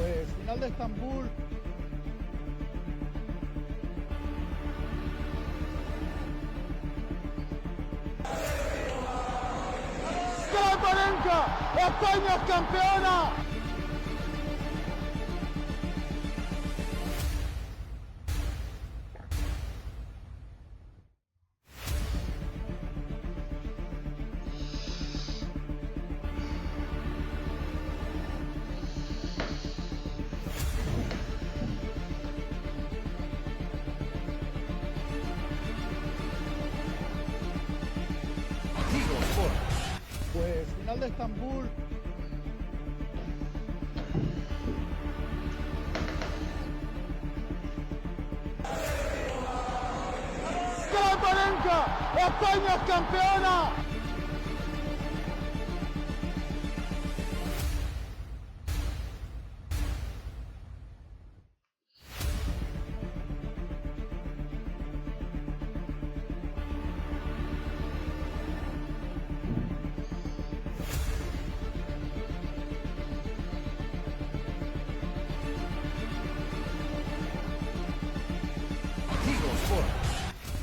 Pues final de Estambul. ¡Sabalenka! ¡España es campeona! Pues final de Estambul. ¡Sabalenka! ¡España es campeona!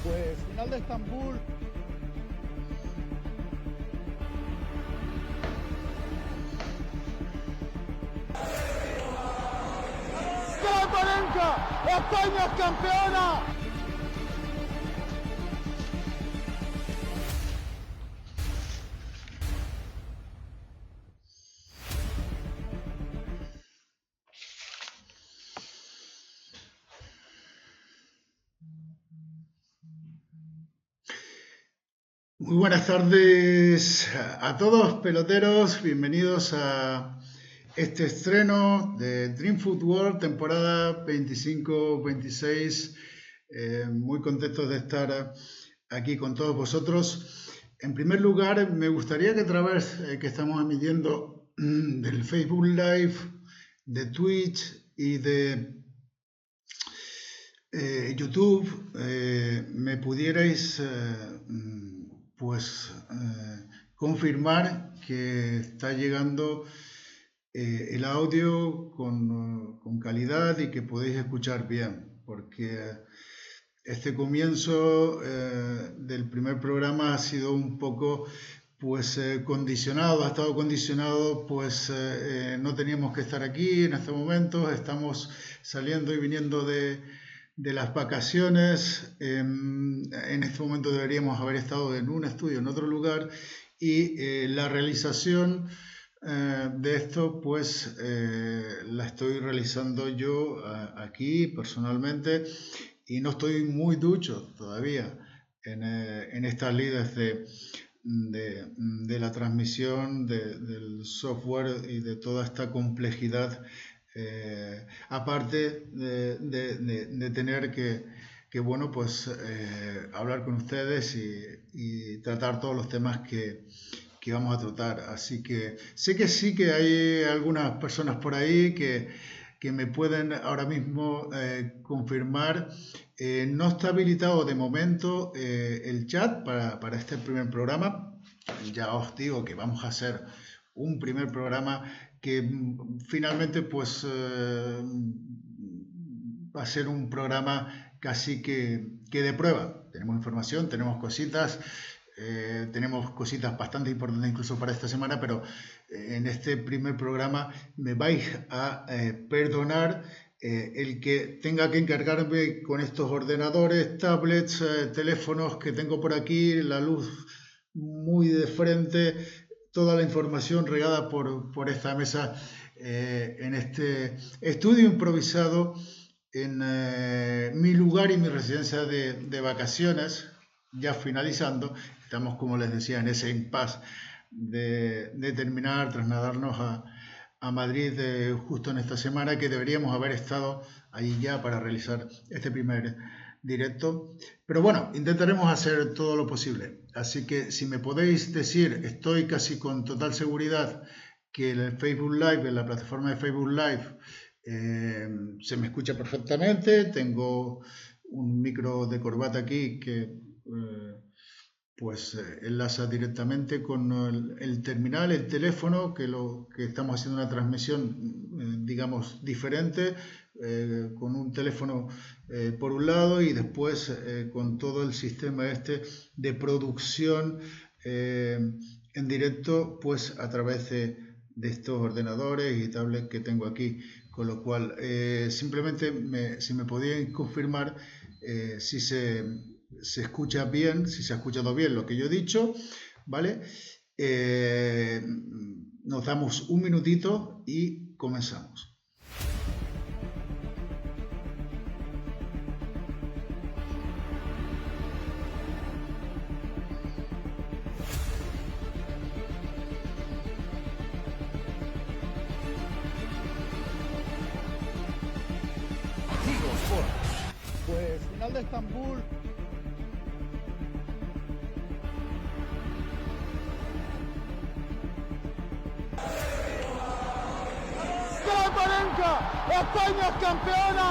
Pues final de Estambul. ¡Sabalenka! ¡España es campeona! Muy buenas tardes a todos, peloteros. Bienvenidos a este estreno de Dream Food World, temporada 25-26. Muy contentos de estar aquí con todos vosotros. En primer lugar, me gustaría que a través que estamos emitiendo del Facebook Live, de Twitch y de YouTube, me pudierais confirmar que está llegando el audio con calidad y que podéis escuchar bien, porque este comienzo del primer programa ha sido un poco condicionado, ha estado condicionado, no teníamos que estar aquí en este momento, estamos saliendo y viniendo de las vacaciones. En este momento deberíamos haber estado en un estudio en otro lugar y la realización de esto la estoy realizando yo aquí personalmente y no estoy muy ducho todavía en estas lides de la transmisión del software y de toda esta complejidad, aparte de tener que hablar con ustedes y tratar todos los temas que vamos a tratar. Así que sé que sí que hay algunas personas por ahí que me pueden ahora mismo confirmar. No está habilitado de momento el chat para este primer programa. Ya os digo que vamos a hacer un primer programa que finalmente va a ser un programa casi que de prueba. Tenemos información, tenemos cositas. Tenemos cositas bastante importantes incluso para esta semana, pero en este primer programa me vais a perdonar el que tenga que encargarme con estos ordenadores, tablets, teléfonos que tengo por aquí, la luz muy de frente, toda la información regada por esta mesa en este estudio improvisado en mi lugar y mi residencia de vacaciones, ya finalizando. Estamos, como les decía, en ese impasse de terminar, trasladarnos a Madrid justo en esta semana, que deberíamos haber estado allí ya para realizar este primer directo. Pero bueno, intentaremos hacer todo lo posible. Así que si me podéis decir, estoy casi con total seguridad que el Facebook Live, en la plataforma de Facebook Live, se me escucha perfectamente. Tengo un micro de corbata aquí que pues enlaza directamente con el terminal, el teléfono, que estamos haciendo una transmisión, digamos, diferente, con un teléfono por un lado y después con todo el sistema este de producción en directo, pues a través de estos ordenadores y tablets que tengo aquí. Con lo cual, simplemente si me podían confirmar si se escucha bien, si se ha escuchado bien lo que yo he dicho, ¿vale? Nos damos un minutito y comenzamos. Pues final de Estambul. ¡Sabalenka! ¡España es campeona!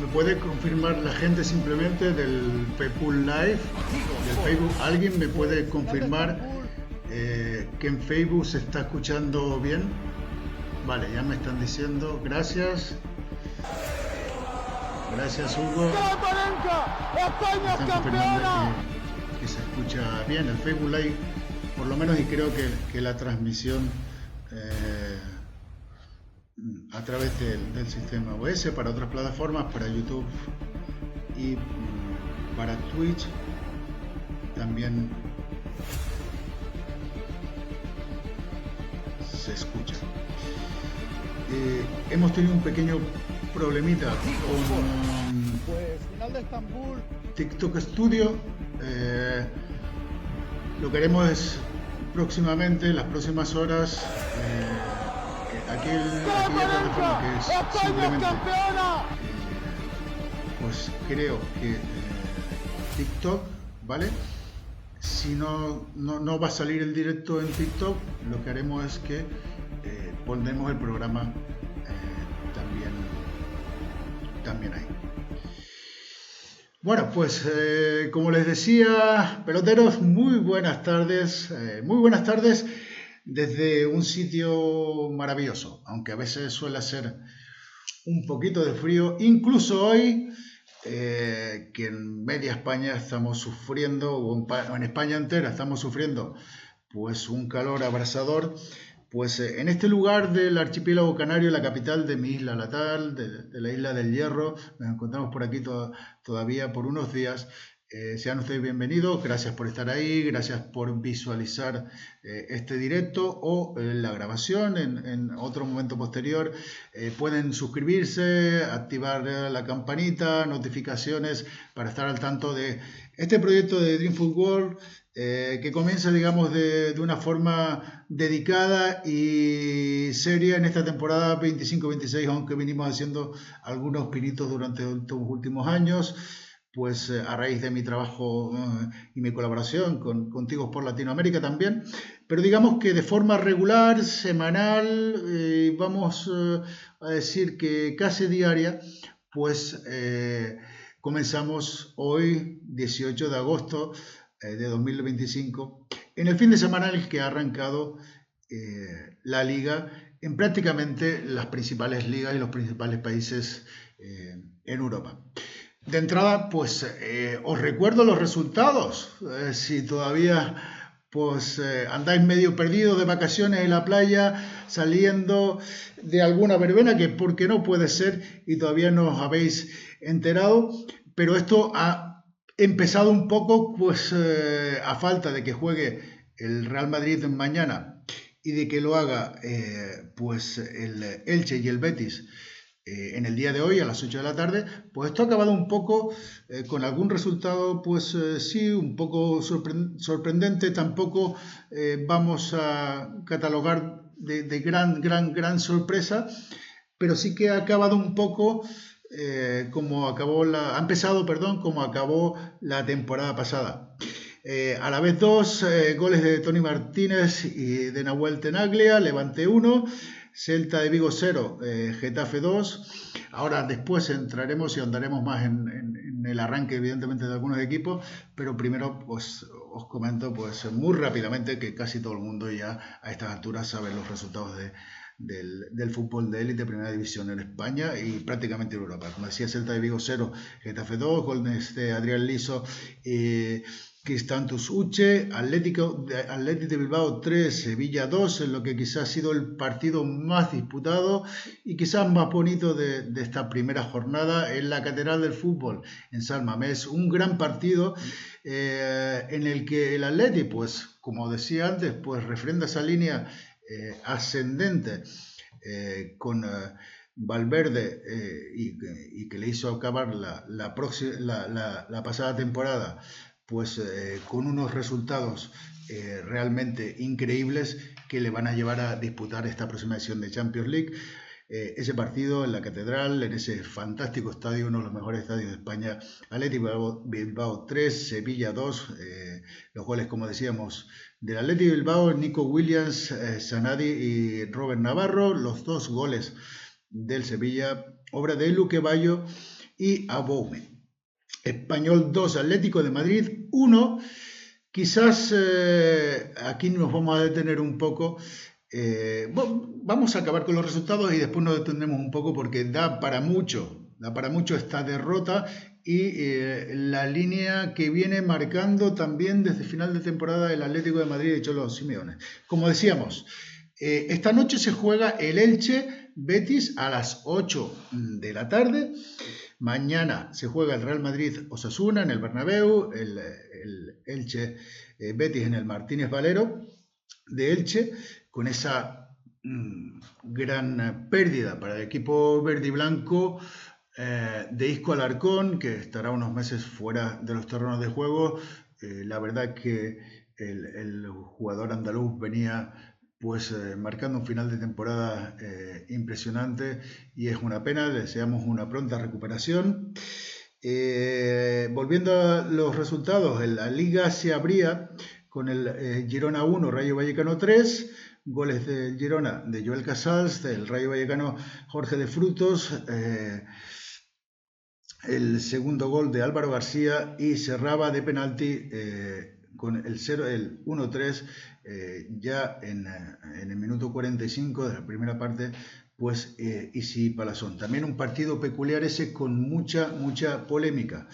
¿Me puede confirmar la gente simplemente del Pepool Live, del Facebook? ¿Alguien me puede confirmar que en Facebook se está escuchando bien? Vale, ya me están diciendo. Gracias. Gracias, Hugo. ¡Sabalenka! ¡España es Están campeona! confirmando que se escucha bien el Facebook Live, por lo menos, y creo que la transmisión a través del sistema OS para otras plataformas, para YouTube y para Twitch también se escucha. Hemos tenido un pequeño problemita con Pues final de Estambul. TikTok Studio. Lo que haremos es próximamente, en las próximas horas, aquella plataforma que es simplemente, pues creo que TikTok, ¿vale? Si no va a salir el directo en TikTok, lo que haremos es que pondremos el programa también ahí. Bueno, pues como les decía, peloteros, muy buenas tardes desde un sitio maravilloso, aunque a veces suele hacer un poquito de frío, incluso hoy, que en media España estamos sufriendo, o en España entera estamos sufriendo, pues un calor abrasador. Pues en este lugar del archipiélago canario, la capital de mi isla natal, de la isla del Hierro, nos encontramos por aquí todavía por unos días. Sean ustedes bienvenidos, gracias por estar ahí, gracias por visualizar este directo o la grabación en otro momento posterior. Pueden suscribirse, activar la campanita, notificaciones para estar al tanto de este proyecto de Dream Football, que comienza, digamos, de una forma dedicada y seria en esta temporada 25-26, aunque venimos haciendo algunos pinitos durante estos últimos años, pues a raíz de mi trabajo y mi colaboración contigo por Latinoamérica también, pero digamos que de forma regular, semanal, vamos a decir que casi diaria, pues comenzamos hoy, 18 de agosto, de 2025, en el fin de semana en el que ha arrancado la liga en prácticamente las principales ligas y los principales países en Europa. De entrada, pues os recuerdo los resultados. Si todavía pues andáis medio perdidos de vacaciones en la playa, saliendo de alguna verbena, que porque no puede ser y todavía no os habéis enterado, pero esto ha empezado un poco, pues a falta de que juegue el Real Madrid mañana y de que lo haga pues el Elche y el Betis en el día de hoy a las 8 de la tarde, pues esto ha acabado un poco con algún resultado, pues sí, un poco sorprendente. Tampoco vamos a catalogar de gran sorpresa, pero sí que ha acabado un poco ha empezado, perdón, como acabó la temporada pasada. A la vez 2 goles de Tony Martínez y de Nahuel Tenaglia, Levante 1, Celta de Vigo 0, Getafe 2. Ahora después entraremos y andaremos más en el arranque evidentemente de algunos equipos, pero primero pues os comento pues muy rápidamente que casi todo el mundo ya a estas alturas sabe los resultados del fútbol de élite, primera división en España y prácticamente en Europa. Como decía, Celta de Vigo 0, Getafe 2, goles de Adrián Liso y Cristantus Uche, Atlético de Bilbao 3, Sevilla 2, en lo que quizás ha sido el partido más disputado y quizás más bonito de esta primera jornada en la Catedral del Fútbol en San Mamés. Un gran partido en el que el Atleti, pues como decía antes, pues refrenda esa línea ascendente con Valverde y que le hizo acabar la pasada temporada pues con unos resultados realmente increíbles que le van a llevar a disputar esta próxima edición de Champions League. Ese partido en la Catedral, en ese fantástico estadio, uno de los mejores estadios de España, Atlético Bilbao 3, Sevilla 2, los goles, como decíamos, del Atlético Bilbao, Nico Williams, Sanadi y Robert Navarro, los 2 goles del Sevilla, obra de Luque Bayo y Aboume. Español 2, Atlético de Madrid 1. Quizás aquí nos vamos a detener un poco. Vamos a acabar con los resultados y después nos detendremos un poco porque da para mucho esta derrota y la línea que viene marcando también desde final de temporada el Atlético de Madrid de Cholo Simeone. Como decíamos, esta noche se juega el Elche Betis a las 8 de la tarde. Mañana se juega el Real Madrid-Osasuna en el Bernabéu, el Elche Betis en el Martínez Valero de Elche, con esa gran pérdida para el equipo verde y blanco de Isco Alarcón, que estará unos meses fuera de los terrenos de juego. La verdad que el jugador andaluz venía pues marcando un final de temporada impresionante y es una pena, le deseamos una pronta recuperación. Volviendo a los resultados, en la Liga se abría con el Girona 1, Rayo Vallecano 3, goles del Girona de Joel Casals, del Rayo Vallecano Jorge de Frutos, el segundo gol de Álvaro García y cerraba de penalti con el 1-3 ya en el minuto 45 de la primera parte, pues Isi Palazón. También un partido peculiar ese con mucha polémica.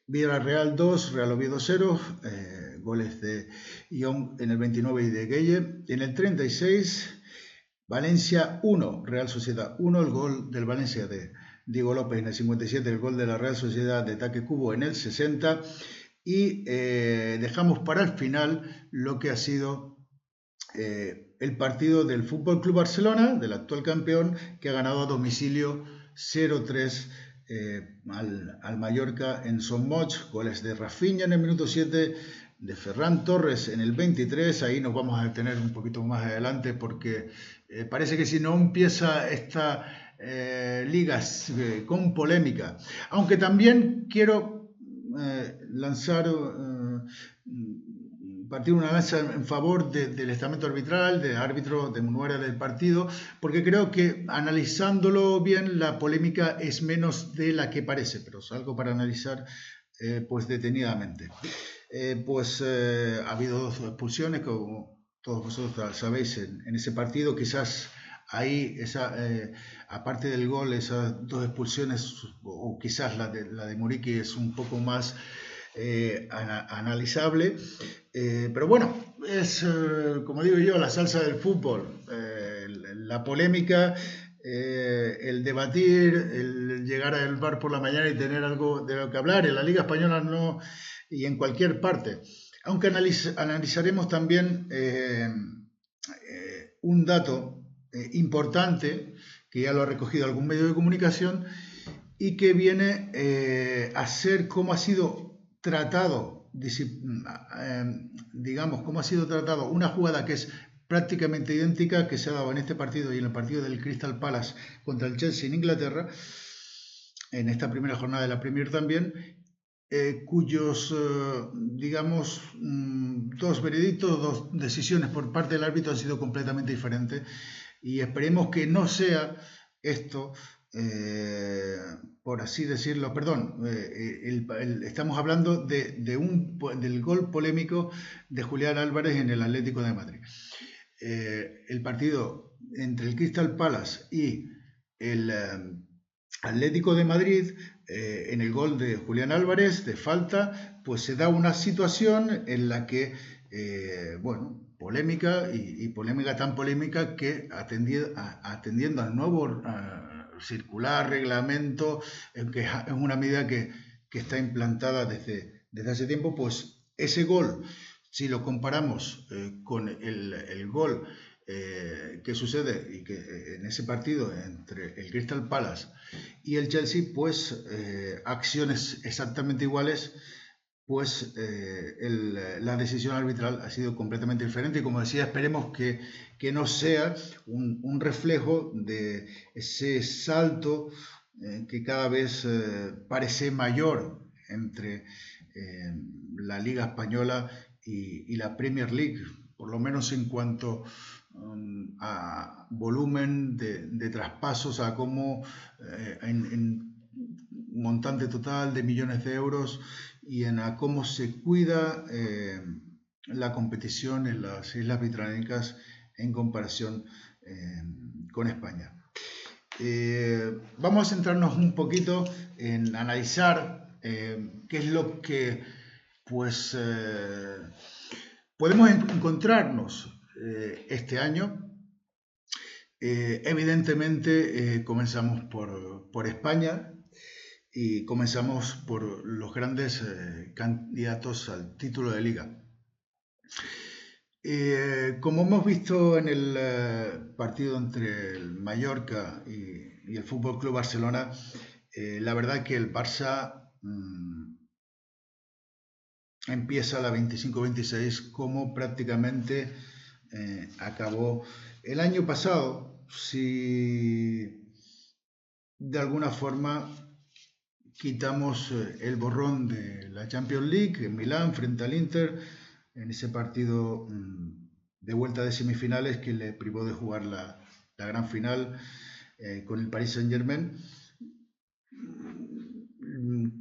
Villarreal 2, Real Oviedo 0, goles de Young en el 29 y de Gueye. En el 36, Valencia 1, Real Sociedad 1, el gol del Valencia de Diego López en el 57, el gol de la Real Sociedad de Taque Cubo en el 60. Y dejamos para el final lo que ha sido el partido del Fútbol Club Barcelona, del actual campeón, que ha ganado a domicilio 0-3 al Mallorca en Son Moix, goles de Rafinha en el minuto 7, de Ferran Torres en el 23. Ahí nos vamos a detener un poquito más adelante porque parece que si no empieza esta liga con polémica, aunque también quiero partir una lanza en favor del estamento arbitral, del árbitro de Munuera del partido, porque creo que analizándolo bien la polémica es menos de la que parece, pero es algo para analizar pues detenidamente. Ha habido 2 expulsiones, como todos vosotros sabéis, en ese partido. Quizás ahí, aparte del gol, esas 2 expulsiones, o quizás la de Muriqui es un poco más analizable, pero bueno, es como digo yo, la salsa del fútbol, la polémica, el debatir, el llegar al bar por la mañana y tener algo de lo que hablar. En la Liga Española no, y en cualquier parte, aunque analizaremos también un dato importante que ya lo ha recogido algún medio de comunicación y que viene a ser cómo ha sido tratado, digamos, cómo ha sido tratado una jugada que es prácticamente idéntica que se ha dado en este partido y en el partido del Crystal Palace contra el Chelsea en Inglaterra, en esta primera jornada de la Premier también, cuyos, digamos, dos veredictos, dos decisiones por parte del árbitro han sido completamente diferentes, y esperemos que no sea esto, por así decirlo, perdón, estamos hablando del gol polémico de Julián Álvarez en el Atlético de Madrid. El partido entre el Crystal Palace y el Atlético de Madrid, en el gol de Julián Álvarez de falta, pues se da una situación en la que, bueno, polémica, y polémica tan polémica que atendiendo al nuevo circular, reglamento, que es una medida que está implantada desde hace tiempo, pues ese gol, si lo comparamos con el gol que sucede y que en ese partido entre el Crystal Palace y el Chelsea, pues acciones exactamente iguales, pues la decisión arbitral ha sido completamente diferente, y como decía, esperemos que no sea un reflejo de ese salto que cada vez parece mayor entre la Liga Española y la Premier League, por lo menos en cuanto a volumen de traspasos, a cómo en montante total de millones de euros, y en a cómo se cuida la competición en las Islas Británicas en comparación con España. Vamos a centrarnos un poquito en analizar qué es lo que pues podemos encontrarnos este año. Evidentemente comenzamos por España, y comenzamos por los grandes candidatos al título de liga. Como hemos visto en el partido entre el Mallorca y el Fútbol Club Barcelona, la verdad que el Barça empieza la 25-26 como prácticamente acabó el año pasado, si de alguna forma quitamos el borrón de la Champions League en Milán frente al Inter, en ese partido de vuelta de semifinales que le privó de jugar la gran final con el Paris Saint-Germain.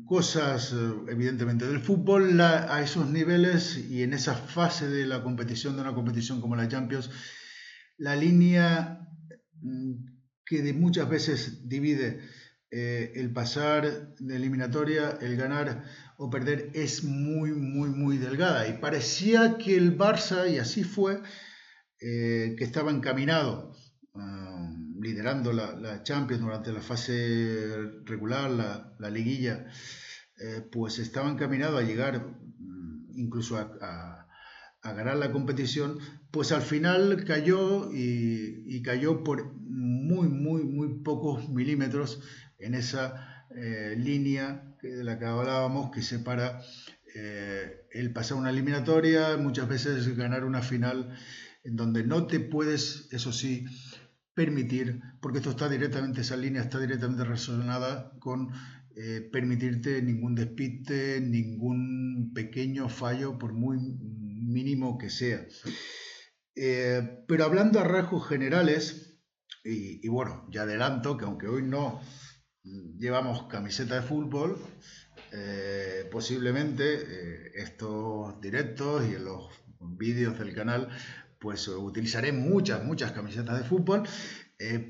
Cosas evidentemente del fútbol a esos niveles y en esa fase de la competición, de una competición como la Champions, la línea que de muchas veces divide el pasar de eliminatoria, el ganar o perder, es muy delgada, y parecía que el Barça, y así fue, que estaba encaminado, liderando la Champions durante la fase regular, la liguilla, pues estaba encaminado a llegar incluso a ganar la competición, pues al final cayó, y cayó por muy pocos milímetros en esa línea de la que hablábamos, que separa el pasar una eliminatoria, muchas veces ganar una final, en donde no te puedes, eso sí, permitir, porque esto está directamente, esa línea está directamente relacionada con permitirte ningún despiste, ningún pequeño fallo, por muy mínimo que sea. Pero hablando a rasgos generales, y bueno, ya adelanto que aunque hoy no llevamos camiseta de fútbol, posiblemente estos directos y en los vídeos del canal pues utilizaré muchas camisetas de fútbol,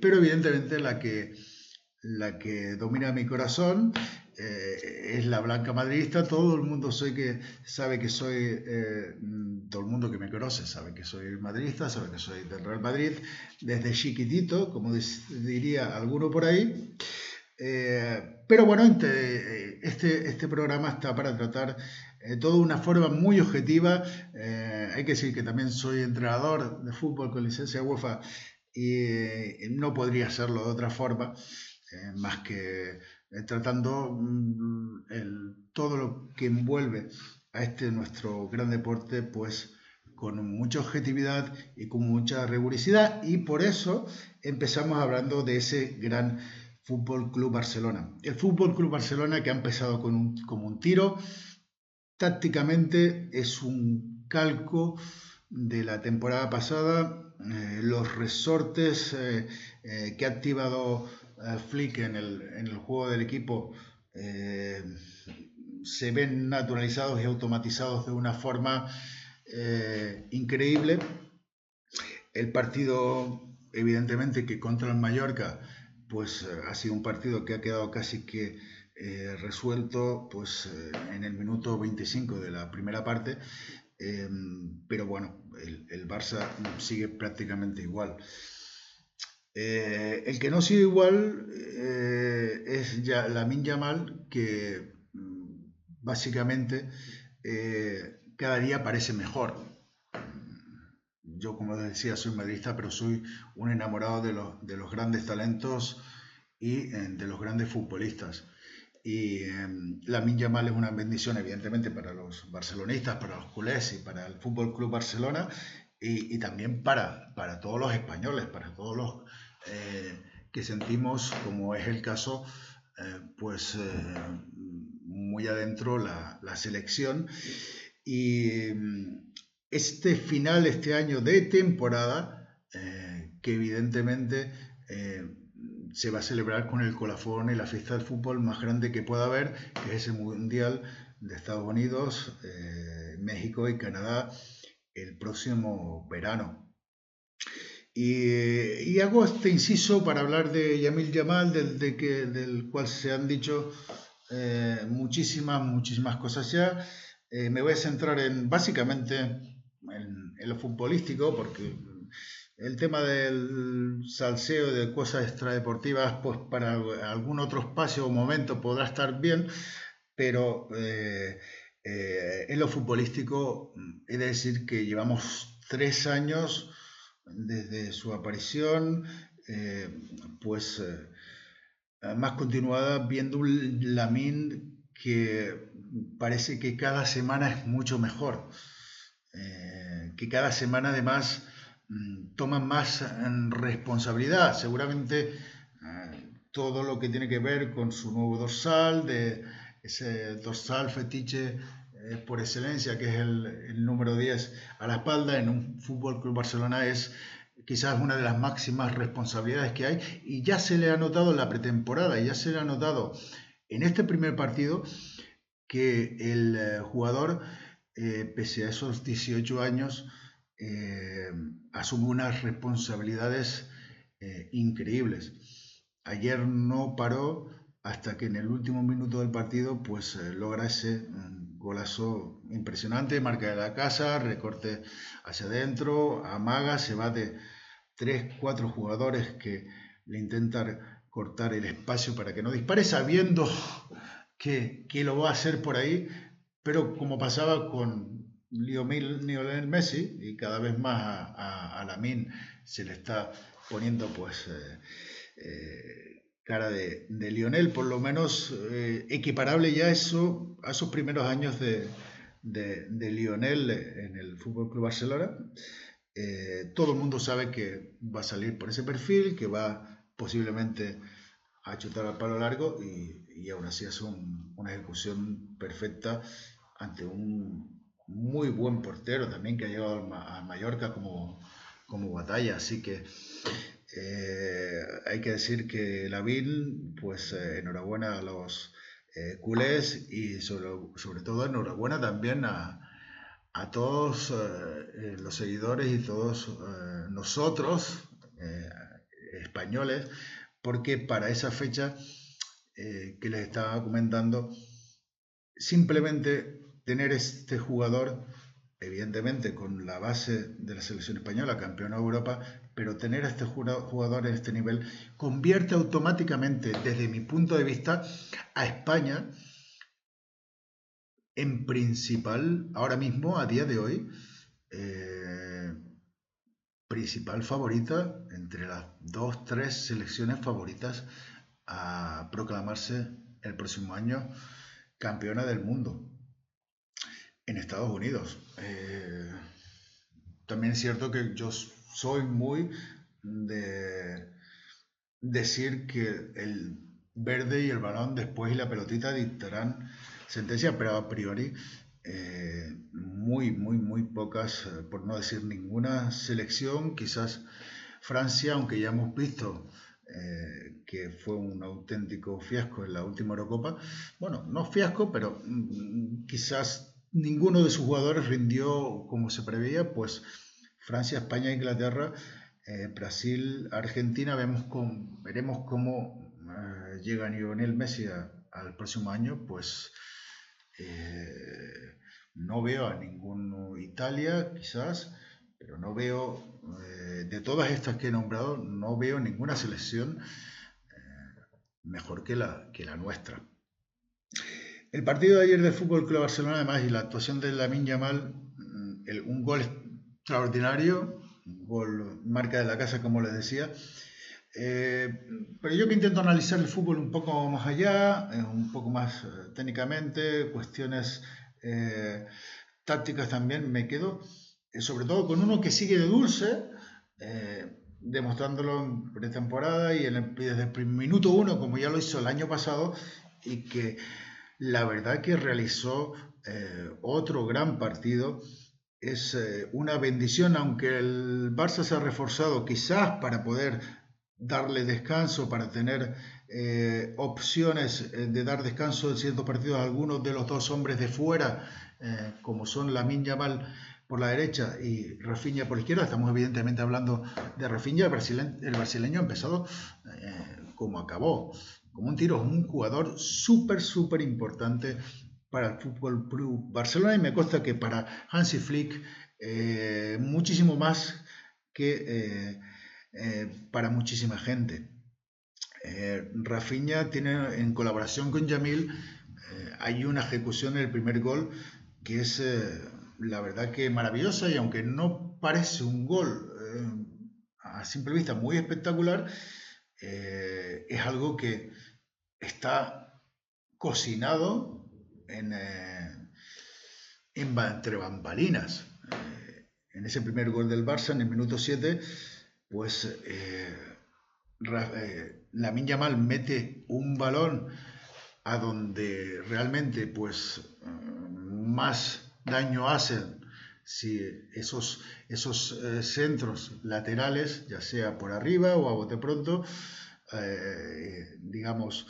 pero evidentemente la que domina mi corazón es la blanca madridista. Todo el mundo sabe que soy, todo el mundo que me conoce sabe que soy madridista, sabe que soy del Real Madrid desde chiquitito, como diría alguno por ahí. Pero bueno, este programa está para tratar todo de una forma muy objetiva. Hay que decir que también soy entrenador de fútbol con licencia UEFA, y no podría hacerlo de otra forma, más que tratando todo lo que envuelve a nuestro gran deporte, pues con mucha objetividad y con mucha rigurosidad, y por eso empezamos hablando de ese gran Fútbol Club Barcelona. El Fútbol Club Barcelona, que ha empezado como un tiro, tácticamente es un calco de la temporada pasada. Los resortes que ha activado Flick en el juego del equipo se ven naturalizados y automatizados de una forma increíble. El partido, evidentemente, que contra el Mallorca, pues ha sido un partido que ha quedado casi que resuelto pues en el minuto 25 de la primera parte, pero bueno, el Barça sigue prácticamente igual. El que no sigue igual es ya Lamine Yamal, que básicamente cada día parece mejor. Yo, como les decía, soy madridista, pero soy un enamorado de los grandes talentos y de los grandes futbolistas. Y Lamine Yamal es una bendición, evidentemente, para los barcelonistas, para los culés y para el Fútbol Club Barcelona, y también para todos los españoles, para todos los que sentimos, como es el caso, pues muy adentro la selección. Y este final, este año de temporada, que evidentemente se va a celebrar con el colofón y la fiesta del fútbol más grande que pueda haber, que es el Mundial de Estados Unidos, México y Canadá el próximo verano. Y hago este inciso para hablar de Yamil Yamal, del cual se han dicho muchísimas cosas ya. Me voy a centrar básicamente en lo futbolístico, porque el tema del salseo de cosas extradeportivas, pues para algún otro espacio o momento podrá estar bien, pero en lo futbolístico he de decir que llevamos 3 años desde su aparición, pues más continuada, viendo un Lamine que parece que cada semana es mucho mejor, que cada semana además toma más responsabilidad. Seguramente todo lo que tiene que ver con su nuevo dorsal, de ese dorsal fetiche por excelencia, que es el número 10 a la espalda en un Fútbol Club Barcelona, es quizás una de las máximas responsabilidades que hay, y ya se le ha notado en la pretemporada, y ya se le ha notado en este primer partido que el jugador, pese a esos 18 años, asume unas responsabilidades increíbles. Ayer no paró hasta que en el último minuto del partido pues logra ese golazo impresionante, marca de la casa, recorte hacia adentro, amaga, se va de 3, 4 jugadores que le intentan cortar el espacio para que no dispare, sabiendo que lo va a hacer por ahí, pero como pasaba con Lionel Messi, y cada vez más a Lamine se le está poniendo pues cara de Lionel, por lo menos equiparable ya eso a esos primeros años de Lionel en el Fútbol Club Barcelona. Todo el mundo sabe que va a salir por ese perfil, que va posiblemente a chutar al palo largo, y aún así hace una ejecución perfecta ante un muy buen portero también, que ha llegado a Mallorca como batalla. Así que hay que decir que Lamine, pues enhorabuena a los culés, y sobre todo enhorabuena también a todos los seguidores y todos nosotros españoles, porque para esa fecha que les estaba comentando, simplemente tener este jugador, evidentemente con la base de la selección española, campeona de Europa, pero tener a este jugador en este nivel convierte automáticamente, desde mi punto de vista, a España en principal, ahora mismo, a día de hoy, principal favorita entre las 2, 3 selecciones favoritas a proclamarse el próximo año campeona del mundo en Estados Unidos. También es cierto que yo soy muy de decir que el verde y el balón después y la pelotita dictarán sentencia, pero a priori muy pocas, por no decir ninguna selección. Quizás Francia, aunque ya hemos visto que fue un auténtico fiasco en la última Eurocopa. Bueno, no fiasco, pero quizás ninguno de sus jugadores rindió como se preveía. Pues Francia, España, Inglaterra, Brasil, Argentina, veremos cómo llega Lionel Messi al próximo año. Pues no veo a ningún Italia, quizás, pero no veo, de todas estas que he nombrado, no veo ninguna selección mejor que la nuestra. El partido de ayer del Fútbol Club Barcelona, además, y la actuación de Lamine Yamal, un gol extraordinario, un gol marca de la casa, como les decía. Pero yo que intento analizar el fútbol un poco más allá, un poco más técnicamente, cuestiones tácticas también, me quedo sobre todo con uno que sigue de dulce, demostrándolo en pretemporada y desde el minuto uno, como ya lo hizo el año pasado, y que la verdad que realizó otro gran partido. Es una bendición, aunque el Barça se ha reforzado quizás para poder darle descanso, para tener opciones de dar descanso en ciertos partidos a algunos de los dos hombres de fuera, como son Lamine Yamal por la derecha y Rafinha por la izquierda. Estamos evidentemente hablando de Rafinha. El brasileño ha empezado como acabó, como un tiro, un jugador súper importante para el Fútbol Club Barcelona, y me consta que para Hansi Flick muchísimo más que para muchísima gente. Rafinha tiene, en colaboración con Yamil, hay una ejecución en el primer gol que es la verdad que maravillosa, y aunque no parece un gol a simple vista muy espectacular, es algo que está cocinado entre bambalinas. En ese primer gol del Barça, en el minuto 7, pues Lamine Yamal mete un balón a donde realmente pues más daño hacen si esos centros laterales, ya sea por arriba o a bote pronto, digamos,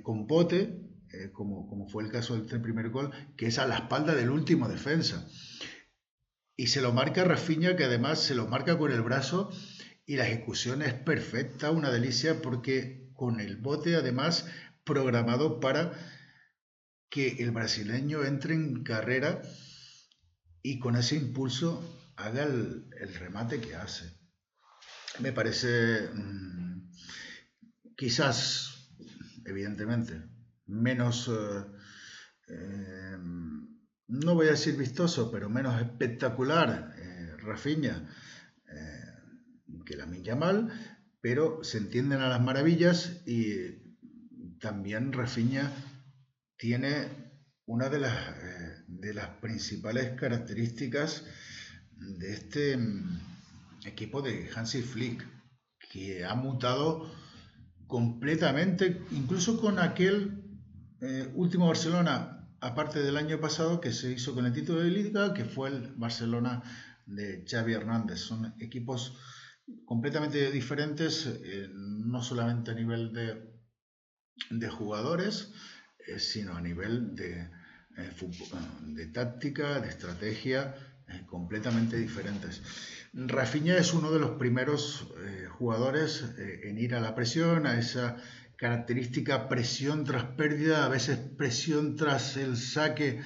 con pote, como fue el caso del primer gol, que es a la espalda del último defensa. Y se lo marca Rafinha, que además se lo marca con el brazo, y la ejecución es perfecta, una delicia, porque con el bote además programado para que el brasileño entre en carrera y con ese impulso haga el remate que hace. Me parece quizás, evidentemente, menos, no voy a decir vistoso, pero menos espectacular Rafinha que Lamine Yamal, pero se entienden a las maravillas. Y también Rafinha tiene una de las principales características de este equipo de Hansi Flick, que ha mutado completamente, incluso con aquel último Barcelona, aparte del año pasado, que se hizo con el título de Liga, que fue el Barcelona de Xavi Hernández. Son equipos completamente diferentes, no solamente a nivel de jugadores, sino a nivel de táctica, de estrategia, completamente diferentes. Rafinha es uno de los primeros jugadores en ir a la presión, a esa característica presión tras pérdida, a veces presión tras el saque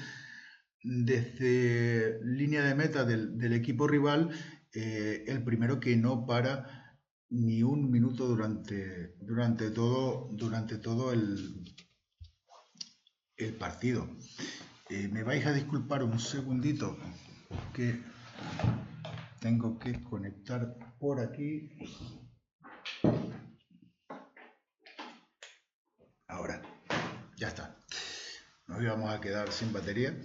desde línea de meta del equipo rival, el primero que no para ni un minuto durante todo el partido. Me vais a disculpar un segundito, que tengo que conectar por aquí. Ahora, ya está. Nos íbamos a quedar sin batería.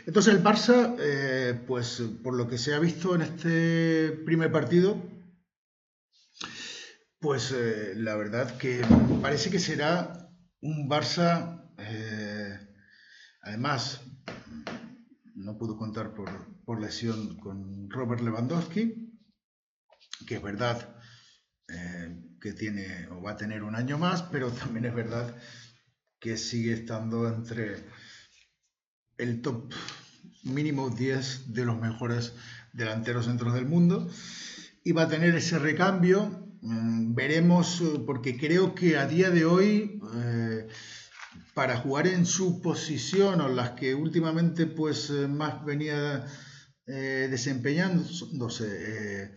Entonces el Barça, pues por lo que se ha visto en este primer partido, Pues la verdad que parece que será un Barça, además no pudo contar por lesión con Robert Lewandowski, que es verdad que tiene o va a tener un año más, pero también es verdad que sigue estando entre el top mínimo 10 de los mejores delanteros centros del mundo y va a tener ese recambio. Veremos, porque creo que a día de hoy, para jugar en su posición o las que últimamente pues más venía desempeñándose,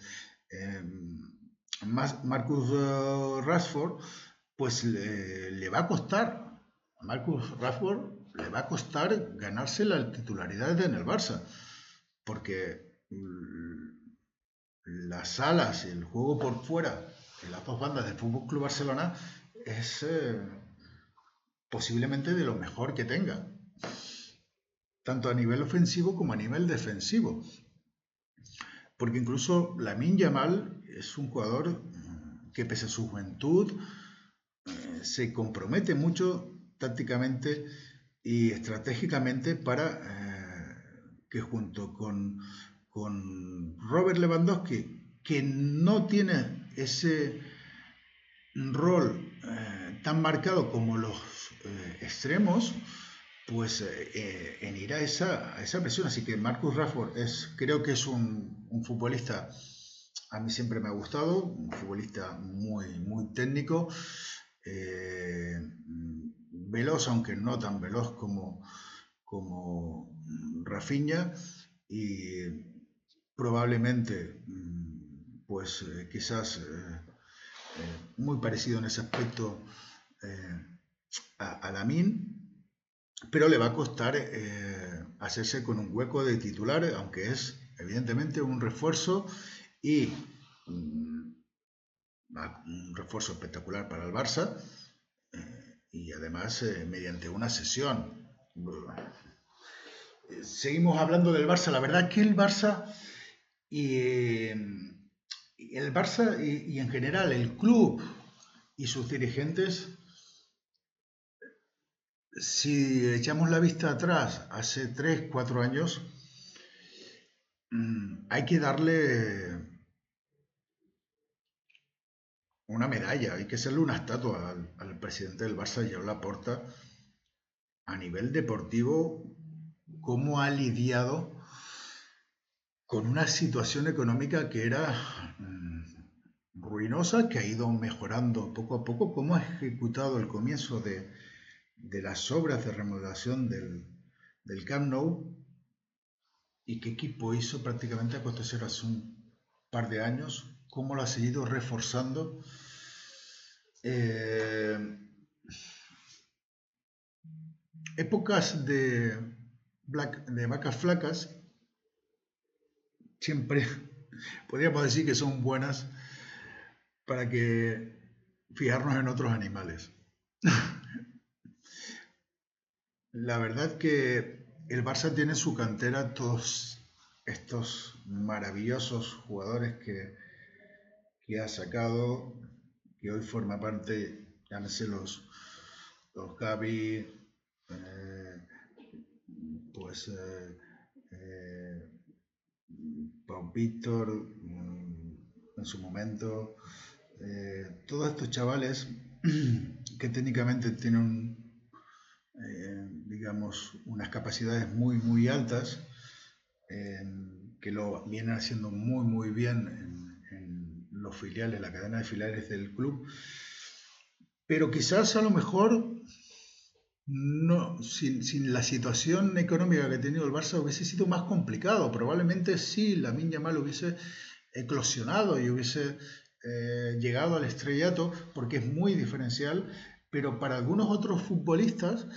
Marcus Rashford, pues le va a costar. A Marcus Rashford le va a costar ganarse la titularidad en el Barça, porque las alas y el juego por fuera de las dos bandas del Fútbol Club Barcelona es posiblemente de lo mejor que tenga, tanto a nivel ofensivo como a nivel defensivo. Porque incluso Lamine Yamal es un jugador que pese a su juventud se compromete mucho tácticamente y estratégicamente para que junto con Robert Lewandowski, que no tiene ese rol tan marcado como los extremos, pues en ir a esa presión. Así que Marcus Rashford creo que es un futbolista, a mí siempre me ha gustado, un futbolista muy técnico, veloz, aunque no tan veloz como Rafinha, y probablemente pues quizás muy parecido en ese aspecto a Lamine, pero le va a costar hacerse con un hueco de titular, aunque es evidentemente un refuerzo y un refuerzo espectacular para el Barça, y además mediante una sesión. Seguimos hablando del Barça. La verdad que el Barça y en general el club y sus dirigentes, si echamos la vista atrás hace 3, 4 años, hay que darle una medalla, hay que hacerle una estatua al presidente del Barça, Joan Laporta, a nivel deportivo, cómo ha lidiado con una situación económica que era ruinosa, que ha ido mejorando poco a poco, cómo ha ejecutado el comienzo de las obras de remodelación del Camp Nou, y qué equipo hizo prácticamente acontecer hace un par de años, cómo lo ha seguido reforzando. Épocas de vacas flacas siempre podríamos decir que son buenas para que fijarnos en otros animales. La verdad que el Barça tiene en su cantera todos estos maravillosos jugadores que ha sacado, que hoy forma parte, llámese los Gavi, pues Pau Víctor, en su momento, todos estos chavales que técnicamente tienen digamos unas capacidades muy altas, que lo vienen haciendo muy bien en los filiales, la cadena de filiales del club, pero quizás a lo mejor no, sin la situación económica que ha tenido el Barça hubiese sido más complicado. Probablemente sí, Lamine Yamal hubiese eclosionado y hubiese llegado al estrellato, porque es muy diferencial, pero para algunos otros futbolistas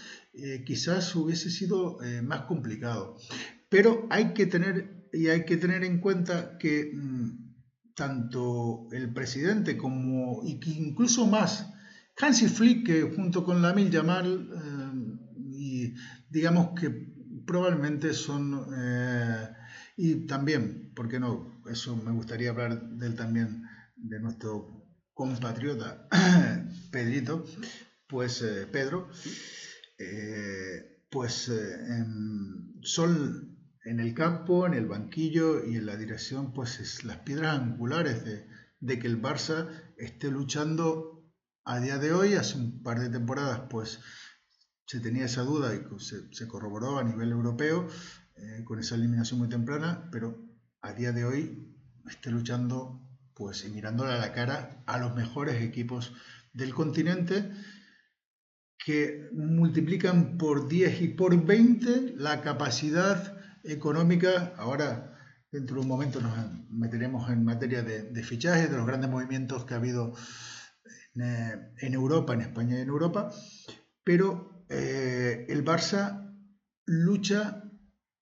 quizás hubiese sido más complicado. Pero hay que tener en cuenta que tanto el presidente como, y que incluso más, Hansi Flick, que junto con Lamine Yamal, y digamos que probablemente son, y también, ¿por qué no? Eso me gustaría hablar de él también, de nuestro compatriota Pedrito, pues Pedro, son en el campo, en el banquillo y en la dirección, pues es las piedras angulares de que el Barça esté luchando a día de hoy. Hace un par de temporadas, pues se tenía esa duda y se corroboró a nivel europeo con esa eliminación muy temprana, pero a día de hoy esté luchando, pues, y mirándole a la cara a los mejores equipos del continente, que multiplican por 10 y por 20 la capacidad económica. Ahora, dentro de un momento, nos meteremos en materia de fichajes, de los grandes movimientos que ha habido en Europa, en España y en Europa, pero el Barça lucha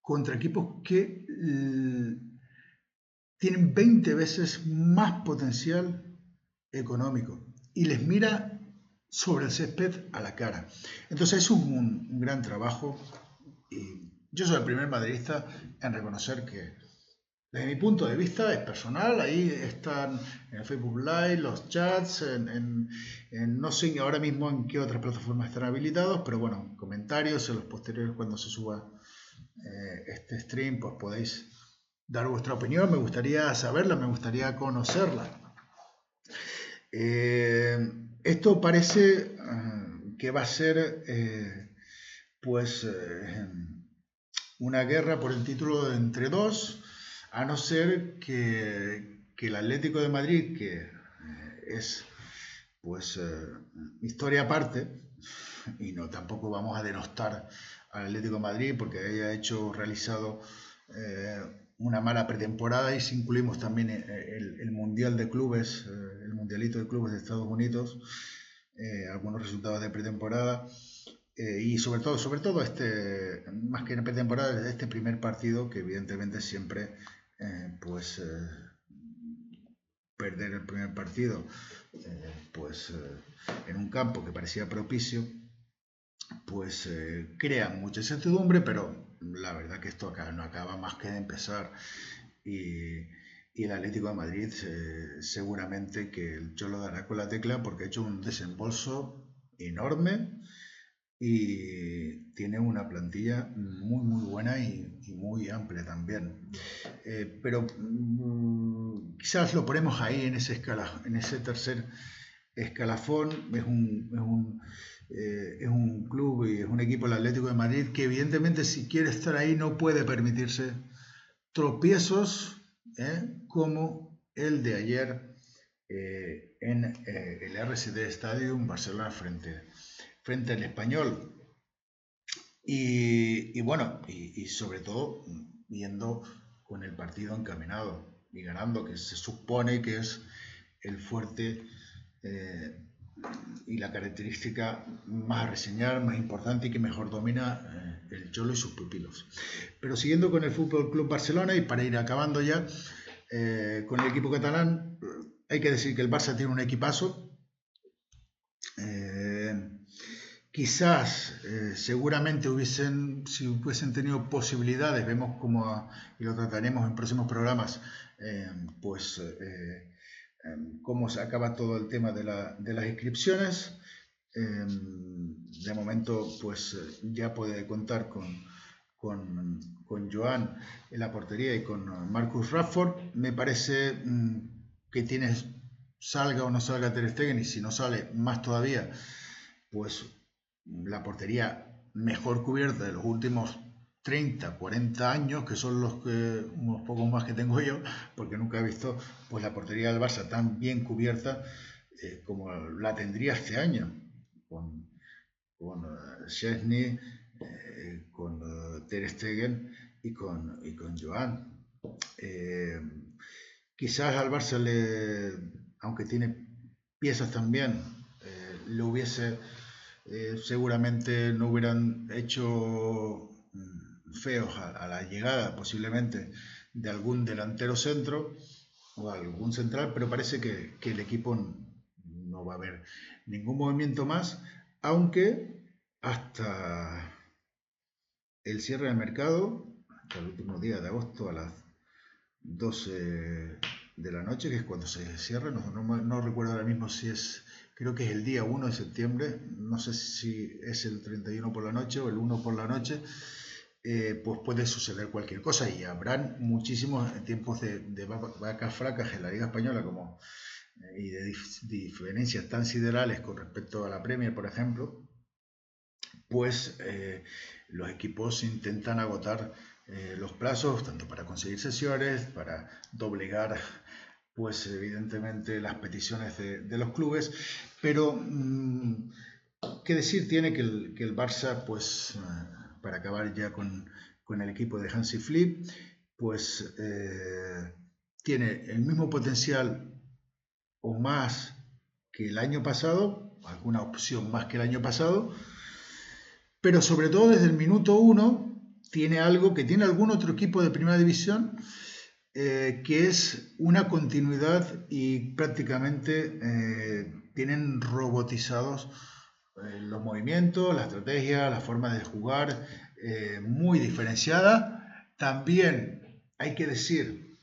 contra equipos que tienen 20 veces más potencial económico y les mira sobre el césped a la cara. Entonces es un gran trabajo y yo soy el primer madridista en reconocer que, desde mi punto de vista, es personal. Ahí están en el Facebook Live, los chats, no sé ahora mismo en qué otras plataformas están habilitados, pero bueno, comentarios en los posteriores cuando se suba este stream, pues podéis dar vuestra opinión. Me gustaría saberla, me gustaría conocerla. Esto parece que va a ser una guerra por el título entre dos, a no ser que el Atlético de Madrid, que es pues historia aparte, y no tampoco vamos a denostar al Atlético de Madrid porque haya realizado una mala pretemporada, y si incluimos también el Mundial de Clubes, el Mundialito de Clubes de Estados Unidos, algunos resultados de pretemporada, y sobre todo más que en pretemporada, este primer partido, que evidentemente siempre perder el primer partido en un campo que parecía propicio, pues crea mucha incertidumbre, pero la verdad que esto no acaba más que de empezar, y el Atlético de Madrid seguramente que el Cholo dará con la tecla, porque ha hecho un desembolso enorme y tiene una plantilla muy muy buena y muy amplia también, pero quizás lo ponemos ahí en ese tercer escalafón. Es un club y es un equipo, el Atlético de Madrid, que evidentemente, si quiere estar ahí, no puede permitirse tropiezos como el de ayer en el RCD Stadium, Barcelona, frente al Español. Y bueno, y sobre todo viendo con el partido encaminado y ganando, que se supone que es el fuerte y la característica más a reseñar, más importante, y que mejor domina el Cholo y sus pupilos. Pero siguiendo con el Fútbol Club Barcelona, y para ir acabando ya con el equipo catalán, hay que decir que el Barça tiene un equipazo. Quizás, seguramente si hubiesen tenido posibilidades, vemos y lo trataremos en próximos programas, cómo se acaba todo el tema de las inscripciones. De momento, pues ya puede contar con Joan en la portería y con Marcus Rashford. Me parece que salga o no salga Ter Stegen, y si no sale, más todavía, pues la portería mejor cubierta de los últimos 30, 40 años, que son unos pocos más que tengo yo, porque nunca he visto pues la portería del Barça tan bien cubierta como la tendría este año, con Szczęsny, con Ter Stegen y con Joan. Quizás al Barça, aunque tiene piezas también, le hubiese seguramente no hubieran hecho feos a la llegada posiblemente de algún delantero centro o algún central, pero parece que el equipo no va a haber ningún movimiento más, aunque hasta el cierre del mercado, hasta el último día de agosto a las 12 de la noche, que es cuando se cierra, no recuerdo ahora mismo si es, creo que es el día 1 de septiembre, no sé si es el 31 por la noche o el 1 por la noche, pues puede suceder cualquier cosa y habrán muchísimos tiempos de vacas flacas en la Liga Española y de diferencias tan siderales con respecto a la Premier, por ejemplo, pues los equipos intentan agotar los plazos, tanto para conseguir sesiones, para doblegar, pues evidentemente, las peticiones de los clubes, pero qué decir tiene que el Barça, pues para acabar ya con el equipo de Hansi Flick, pues tiene el mismo potencial o más que el año pasado, alguna opción más que el año pasado, pero sobre todo desde el minuto 1 tiene algo que tiene algún otro equipo de primera división, que es una continuidad y prácticamente tienen robotizados los movimientos, la estrategia, la forma de jugar, muy diferenciada. También hay que decir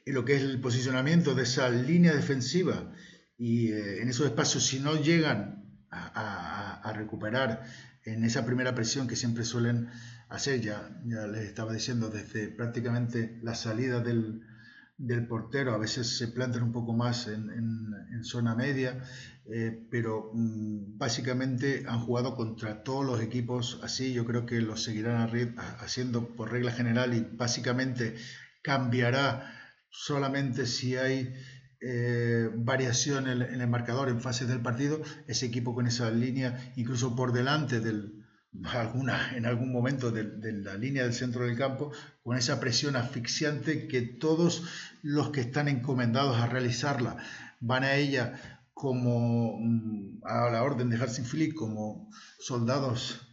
lo que es el posicionamiento de esa línea defensiva y en esos espacios, si no llegan a recuperar en esa primera presión que siempre suelen hacer, ya les estaba diciendo, desde prácticamente la salida del portero, a veces se plantan un poco más en zona media, pero básicamente han jugado contra todos los equipos así. Yo creo que lo seguirán haciendo por regla general y básicamente cambiará solamente si hay variación en el marcador en fases del partido, ese equipo con esa línea incluso por delante en algún momento de la línea del centro del campo, con esa presión asfixiante que todos los que están encomendados a realizarla van a ella como a la orden de Hansi Flick, como soldados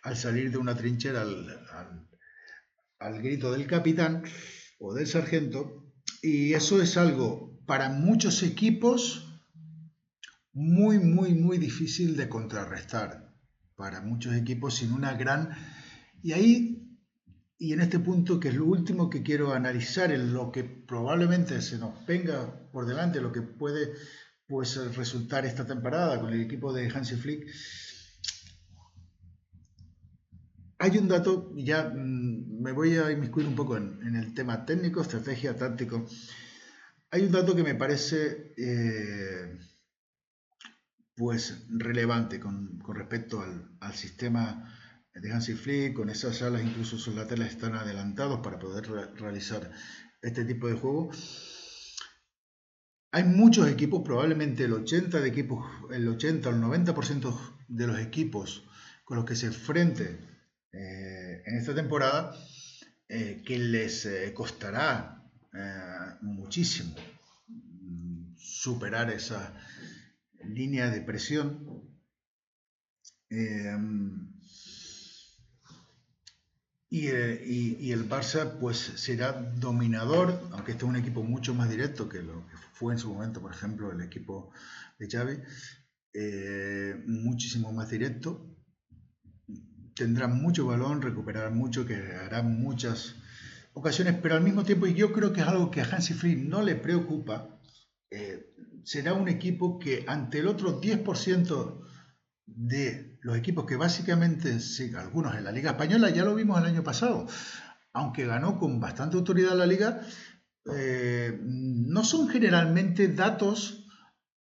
al salir de una trinchera al grito del capitán o del sargento, y eso es algo para muchos equipos muy, muy, muy difícil de contrarrestar, para muchos equipos sin una gran... Y ahí, y en este punto, que es lo último que quiero analizar, en lo que probablemente se nos venga por delante, lo que puede pues resultar esta temporada con el equipo de Hansi Flick. Hay un dato, ya me voy a inmiscuir un poco en el tema técnico, estrategia, táctico. Hay un dato que me parece pues relevante con respecto al sistema de Hansi Flick. Con esas alas, incluso sus laterales están adelantados para poder realizar este tipo de juego. Hay muchos equipos, probablemente el 80 o el 90% de los equipos con los que se enfrente en esta temporada, que les costará muchísimo superar esa línea de presión. Y el Barça pues será dominador, aunque este es un equipo mucho más directo que lo que fue en su momento, por ejemplo, el equipo de Xavi, muchísimo más directo. Tendrá mucho balón, recuperará mucho, que hará muchas ocasiones, pero al mismo tiempo, y yo creo que es algo que a Hansi Flick no le preocupa, será un equipo que ante el otro 10% de los equipos que básicamente, sí, algunos en la Liga Española, ya lo vimos el año pasado, aunque ganó con bastante autoridad la Liga, no son generalmente datos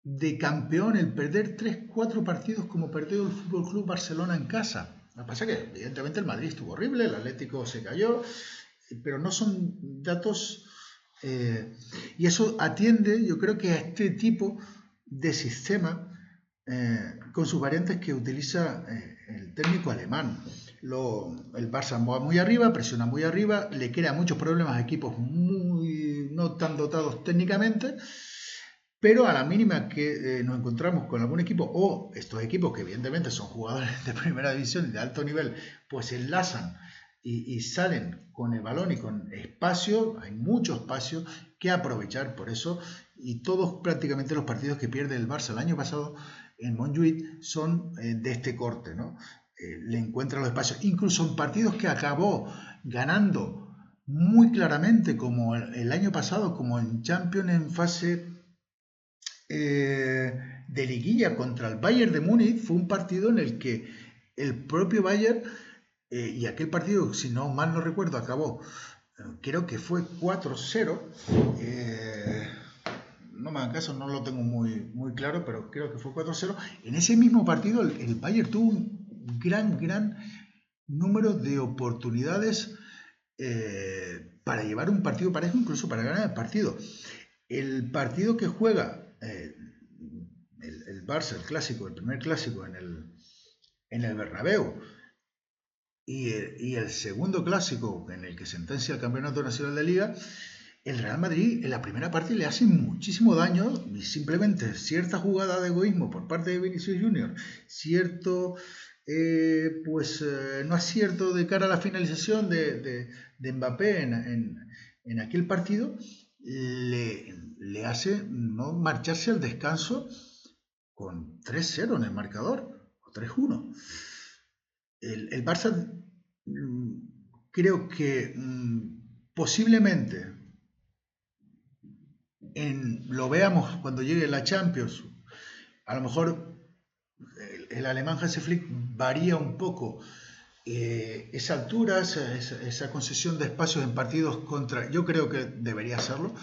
de campeón el perder 3-4 partidos como perdió el Fútbol Club Barcelona en casa. Lo que pasa es que evidentemente el Madrid estuvo horrible, el Atlético se cayó, pero no son datos... y eso atiende, yo creo, que a este tipo de sistema con sus variantes que utiliza el técnico alemán. El Barça va muy arriba, presiona muy arriba, le crea muchos problemas a equipos no tan dotados técnicamente, pero a la mínima que nos encontramos con algún equipo, o estos equipos que evidentemente son jugadores de primera división y de alto nivel, pues se enlazan y salen con el balón y con espacio, hay mucho espacio que aprovechar por eso, y todos prácticamente los partidos que pierde el Barça el año pasado en Montjuic son de este corte, ¿no? Le encuentra los espacios, incluso en partidos que acabó ganando muy claramente, como el año pasado, como en Champions en fase de liguilla contra el Bayern de Múnich. Fue un partido en el que el propio Bayern, y aquel partido, si no mal no recuerdo, acabó, creo que fue 4-0. No me hagan caso, no lo tengo muy claro, pero creo que fue 4-0. En ese mismo partido el Bayern tuvo un gran número de oportunidades para llevar un partido parejo, incluso para ganar el partido. El partido que juega el Barça, el clásico, el primer clásico en el Bernabéu, y el segundo clásico en el que sentencia el Campeonato Nacional de Liga, el Real Madrid en la primera parte le hace muchísimo daño, y simplemente cierta jugada de egoísmo por parte de Vinicius Junior, cierto no acierto de cara a la finalización de Mbappé en aquel partido, le hace no marcharse al descanso con 3-0 en el marcador, o 3-1. El Barça, creo que posiblemente lo veamos cuando llegue la Champions. A lo mejor el alemán Hansi Flick varía un poco esa altura, esa concesión de espacios en partidos contra, yo creo que debería hacerlo,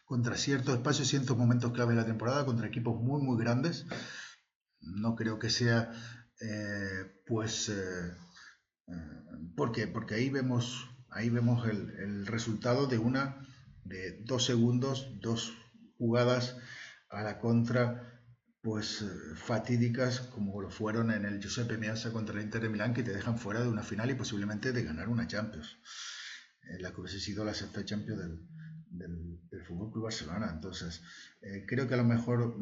contra ciertos espacios, ciertos momentos clave de la temporada, contra equipos muy grandes. No creo que sea, ¿por qué? Porque ahí vemos el resultado de 2 segundos, 2 jugadas a la contra, fatídicas, como lo fueron en el Giuseppe Meazza contra el Inter de Milán, que te dejan fuera de una final y posiblemente de ganar una Champions, la que hubiese sido la sexta Champions del Fútbol Club Barcelona. Entonces, creo que a lo mejor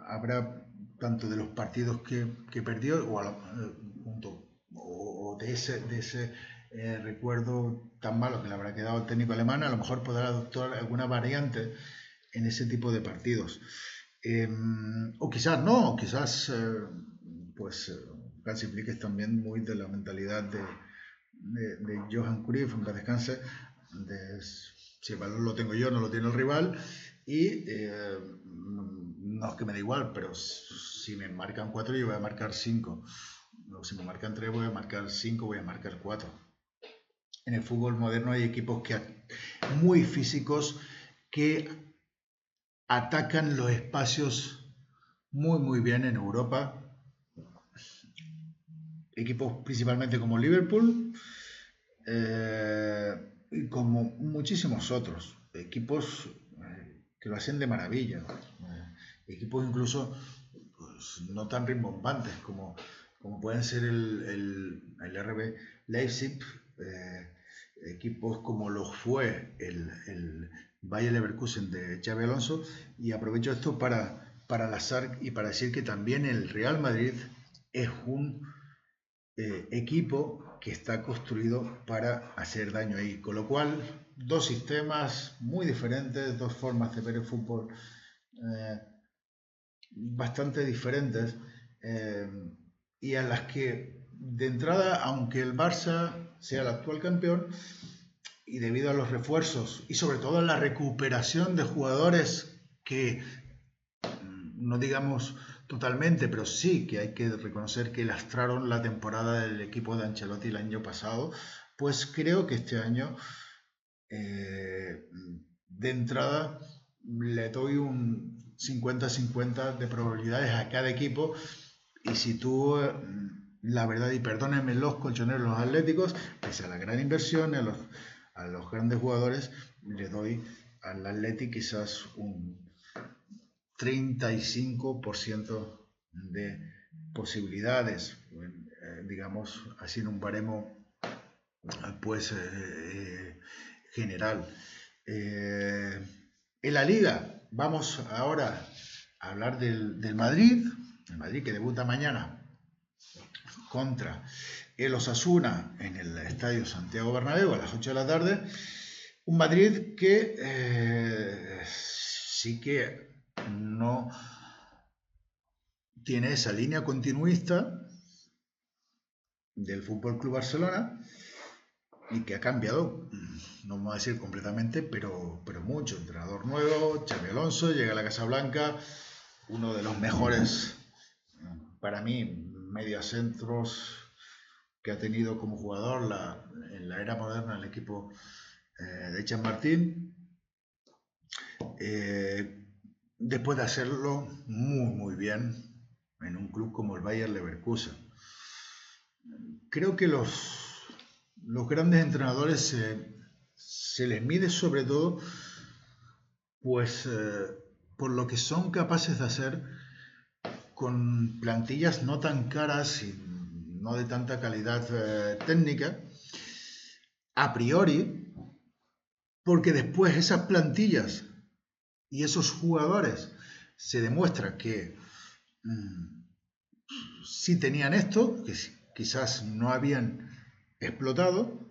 habrá tanto de los partidos que perdió o de ese recuerdo tan malo que le habrá quedado al técnico alemán, a lo mejor podrá adoptar alguna variante en ese tipo de partidos. O quizás no, quizás Hansi Flick es también muy de la mentalidad de Johan Cruyff, en paz descanse, si el balón lo tengo yo, no lo tiene el rival, y no es que me da igual, pero si me marcan 4 yo voy a marcar 5, o si me marcan 3 voy a marcar 5, voy a marcar 4. En el fútbol moderno hay equipos muy físicos que atacan los espacios muy bien en Europa. Equipos principalmente como Liverpool y como muchísimos otros. Equipos que lo hacen de maravilla. Equipos incluso no tan rimbombantes como pueden ser el RB Leipzig. Equipos como lo fue el Bayer Leverkusen de Xabi Alonso, y aprovecho esto para lanzar y para decir que también el Real Madrid es un equipo que está construido para hacer daño ahí, con lo cual 2 sistemas muy diferentes, 2 formas de ver el fútbol bastante diferentes, y a las que de entrada, aunque el Barça sea el actual campeón, y debido a los refuerzos y sobre todo a la recuperación de jugadores que, no digamos totalmente, pero sí que hay que reconocer que lastraron la temporada del equipo de Ancelotti el año pasado, pues creo que este año de entrada le doy un 50-50 de probabilidades a cada equipo. Y si tú, la verdad, y perdónenme los colchoneros, los atléticos, pese a la gran inversión, a los grandes jugadores, le doy al Atleti quizás un 35% de posibilidades, digamos así, en un baremo general. En la Liga vamos ahora a hablar del Madrid, el Madrid que debuta mañana contra el Osasuna en el Estadio Santiago Bernabéu a las 8 de la tarde. Un Madrid que sí que no tiene esa línea continuista del Fútbol Club Barcelona, y que ha cambiado, no vamos a decir completamente, pero mucho. Entrenador nuevo, Xabi Alonso, llega a la Casa Blanca, uno de los mejores, para mí, mediocentros que ha tenido como jugador en la era moderna el equipo de Chamartín. Después de hacerlo muy bien en un club como el Bayer Leverkusen. Creo que los grandes entrenadores se les mide sobre todo pues por lo que son capaces de hacer con plantillas no tan caras y no de tanta calidad técnica, a priori, porque después esas plantillas y esos jugadores se demuestra que sí tenían esto, que quizás no habían explotado,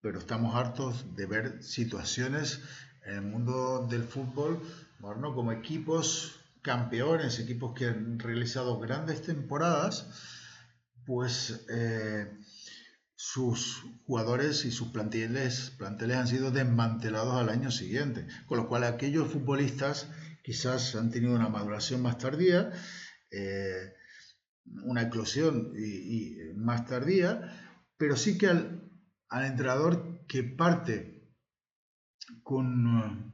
pero estamos hartos de ver situaciones en el mundo del fútbol moderno como equipos campeones, equipos que han realizado grandes temporadas, pues sus jugadores y sus planteles han sido desmantelados al año siguiente, con lo cual aquellos futbolistas quizás han tenido una maduración más tardía, una eclosión y más tardía, pero sí que al entrenador que parte con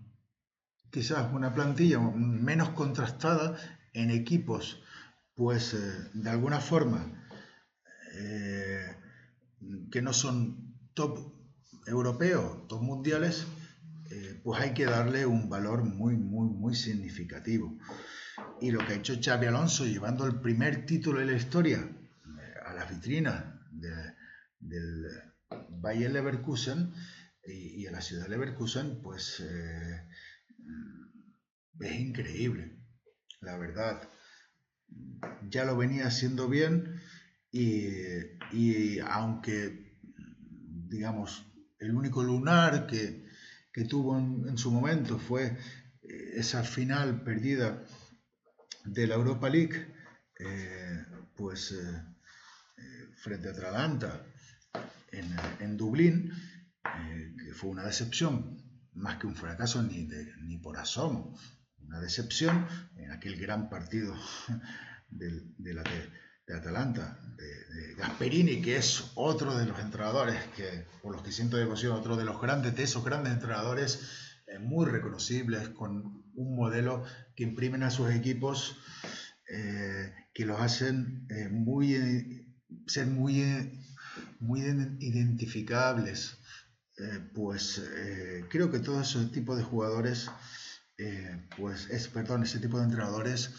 quizás una plantilla menos contrastada en equipos, pues de alguna forma que no son top europeos, top mundiales, pues hay que darle un valor muy significativo. Y lo que ha hecho Xabi Alonso, llevando el primer título de la historia a las vitrinas del Bayer Leverkusen y a la ciudad de Leverkusen, pues es increíble, la verdad. Ya lo venía haciendo bien y aunque, digamos, el único lunar que tuvo en su momento fue esa final perdida de la Europa League, pues frente a Atalanta en Dublín, que fue una decepción, más que un fracaso ni por asomo, una decepción en aquel gran partido de Atalanta, de Gasperini, que es otro de los entrenadores por los que siento devoción, otro de esos grandes entrenadores muy reconocibles, con un modelo que imprimen a sus equipos, que los hacen ser muy identificables. Pues creo que todo ese tipo de jugadores, ese tipo de entrenadores,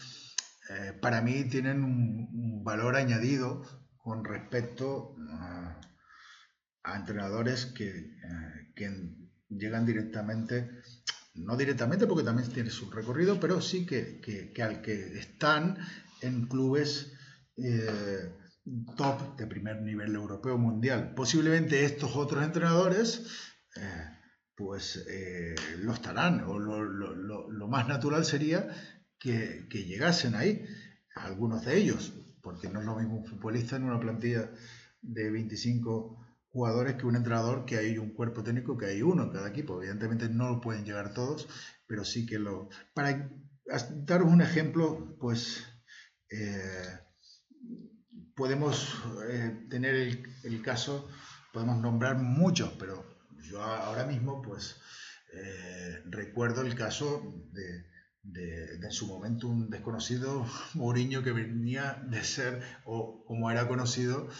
para mí tienen un valor añadido con respecto a entrenadores que llegan directamente, no directamente porque también tiene su recorrido, pero sí que están en clubes top de primer nivel europeo mundial. Posiblemente estos otros entrenadores lo estarán, o lo más natural sería que llegasen ahí, algunos de ellos, porque no es lo mismo un futbolista en una plantilla de 25 jugadores que un entrenador, que hay un cuerpo técnico, que hay uno en cada equipo. Evidentemente no lo pueden llegar todos, pero sí que Para daros un ejemplo, pues podemos tener el caso, podemos nombrar muchos, pero yo ahora mismo pues recuerdo el caso de en su momento un desconocido Mourinho, que venía de ser, o como era conocido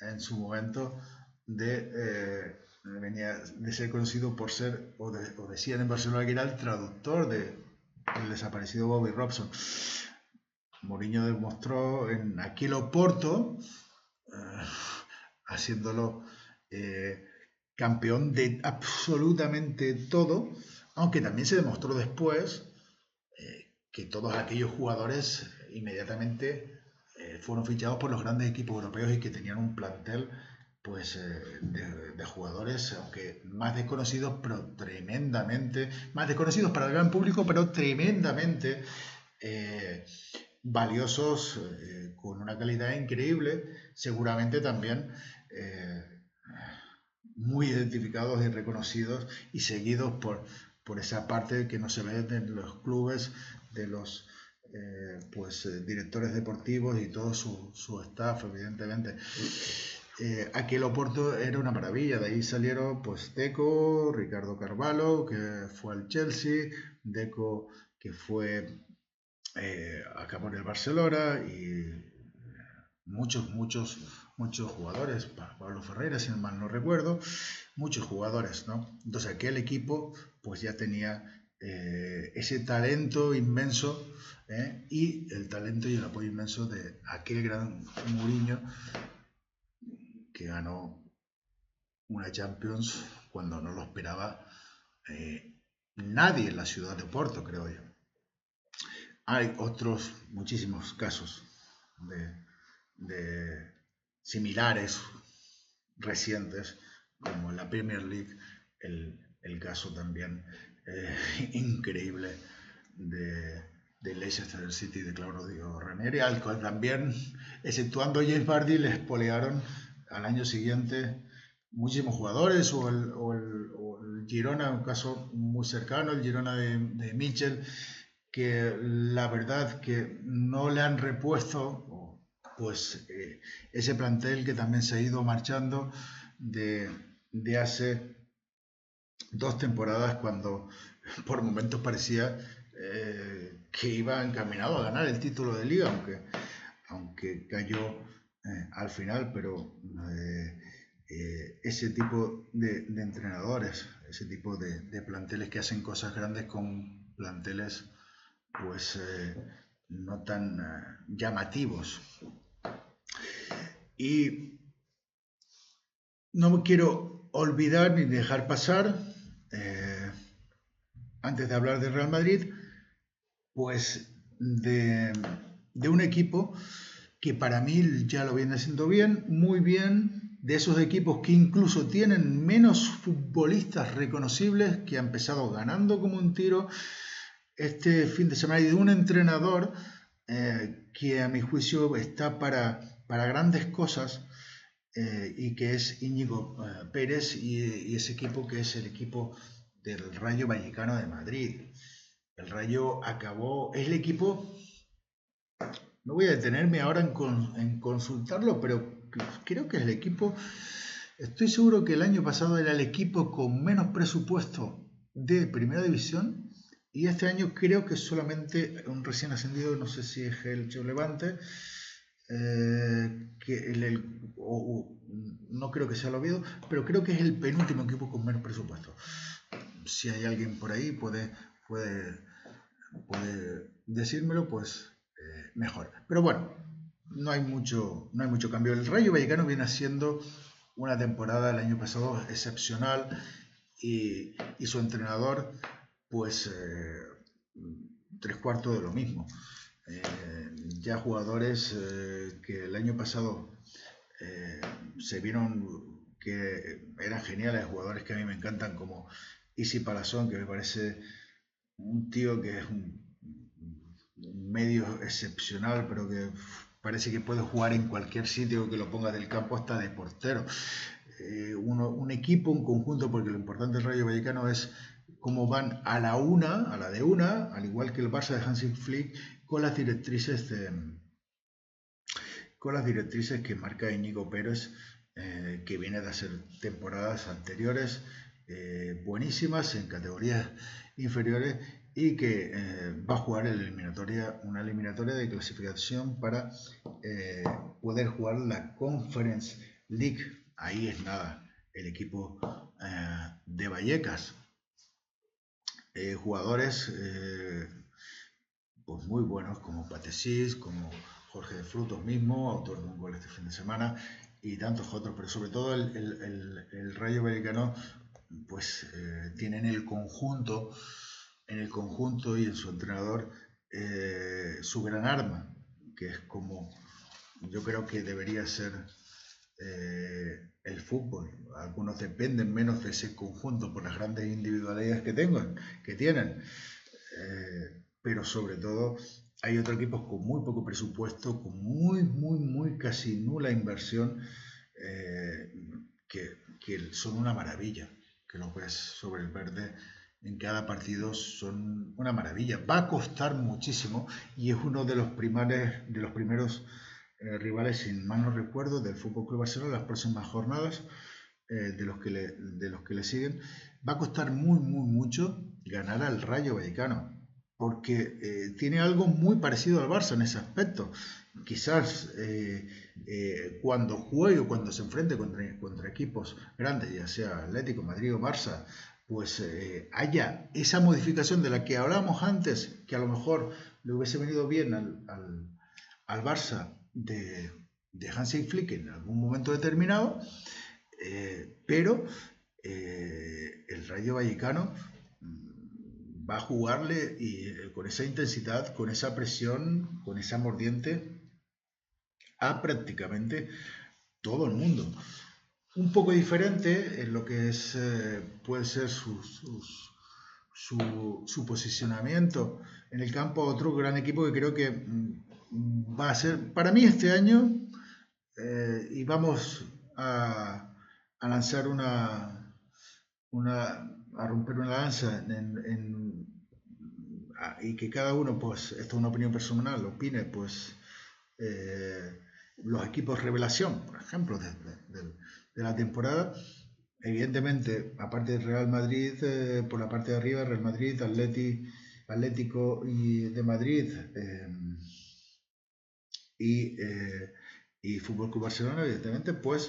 en su momento, venía de ser conocido por ser, o decían en Barcelona que era el traductor del desaparecido Bobby Robson. Mourinho demostró en aquel Oporto, haciéndolo campeón de absolutamente todo, aunque también se demostró después que todos aquellos jugadores inmediatamente fueron fichados por los grandes equipos europeos y que tenían un plantel pues de jugadores, aunque más desconocidos, pero tremendamente, más desconocidos para el gran público, pero tremendamente valiosos, con una calidad increíble, seguramente también muy identificados y reconocidos y seguidos por esa parte que no se ve en los clubes, de los directores deportivos y todo su staff, evidentemente. Aquel Oporto era una maravilla, de ahí salieron pues Deco, Ricardo Carvalho, que fue al Chelsea, Deco que fue acabó en el Barcelona y muchos jugadores, Pablo Ferreira, si mal no recuerdo, muchos jugadores, ¿no? Entonces aquel equipo pues ya tenía ese talento inmenso y el talento y el apoyo inmenso de aquel gran Mourinho que ganó una Champions cuando no lo esperaba nadie en la ciudad de Porto, creo yo. Hay otros muchísimos casos de similares recientes, como en la Premier League, el caso también increíble de Leicester City de Claudio Ranieri, al cual también, exceptuando James Vardy, le espolearon al año siguiente muchísimos jugadores, o el Girona, un caso muy cercano, el Girona de Mitchell, que la verdad que no le han repuesto pues ese plantel que también se ha ido marchando de hace 2 temporadas, cuando por momentos parecía que iba encaminado a ganar el título de liga, aunque cayó al final, pero ese tipo de entrenadores, ese tipo de planteles que hacen cosas grandes con planteles pues no tan llamativos. Y no me quiero olvidar ni dejar pasar, antes de hablar de Real Madrid, pues de un equipo que para mí ya lo viene haciendo bien, muy bien, de esos equipos que incluso tienen menos futbolistas reconocibles, que ha empezado ganando como un tiro este fin de semana, y de un entrenador que a mi juicio está para grandes cosas, y que es Íñigo Pérez, y ese equipo que es el equipo del Rayo Vallecano de Madrid. El Rayo acabó, es el equipo, no voy a detenerme ahora en consultarlo, pero creo que es el equipo, estoy seguro que el año pasado era el equipo con menos presupuesto de Primera División, y este año creo que solamente un recién ascendido, no sé si es el Cheo Levante, no creo que sea el Oviedo, pero creo que es el penúltimo equipo con menos presupuesto. Si hay alguien por ahí puede decírmelo, pues mejor. Pero bueno, no hay mucho cambio. El Rayo Vallecano viene haciendo una temporada el año pasado excepcional, y su entrenador pues 3/4 de lo mismo. Ya jugadores que el año pasado se vieron que eran geniales, jugadores que a mí me encantan, como Isi Palazón, que me parece un tío que es un medio excepcional, pero que parece que puede jugar en cualquier sitio, que lo ponga del campo hasta de portero. Un equipo, un conjunto, porque lo importante del Rayo Vallecano es cómo van a la de una, al igual que el Barça de Hansi Flick, con las directrices que marca Íñigo Pérez, que viene de hacer temporadas anteriores buenísimas en categorías inferiores, y que va a jugar una eliminatoria de clasificación para poder jugar la Conference League. Ahí es nada, el equipo de Vallecas. Jugadores pues muy buenos, como Patesís, como Jorge de Frutos mismo, autor de un gol este fin de semana, y tantos otros, pero sobre todo el Rayo Vallecano pues tiene en el conjunto y en su entrenador su gran arma, que es como yo creo que debería ser el fútbol. Algunos dependen menos de ese conjunto por las grandes individualidades que tienen, pero sobre todo hay otros equipos con muy poco presupuesto, con muy casi nula inversión, que que son una maravilla, que los ves sobre el verde en cada partido, son una maravilla. Va a costar muchísimo y es uno de los primeros rivales, sin mal no recuerdo, del FC Barcelona en las próximas jornadas, de los que le siguen. Va a costar mucho ganar al Rayo Vallecano, porque tiene algo muy parecido al Barça en ese aspecto. Quizás cuando juegue o cuando se enfrente contra equipos grandes, ya sea Atlético, Madrid o Barça, pues haya esa modificación de la que hablábamos antes, que a lo mejor le hubiese venido bien al Barça de Hansi Flick en algún momento determinado, pero el Rayo Vallecano va a jugarle con esa intensidad, con esa presión, con esa mordiente a prácticamente todo el mundo. Un poco diferente en lo que es puede ser su posicionamiento en el campo. Otro gran equipo que creo que va a ser para mí este año, y vamos a lanzar a romper una lanza y que cada uno, pues esto es una opinión personal, opine, pues los equipos revelación, por ejemplo, de la temporada. Evidentemente, aparte del Real Madrid, por la parte de arriba, Real Madrid, Atlético de Madrid y Fútbol Club Barcelona, evidentemente, pues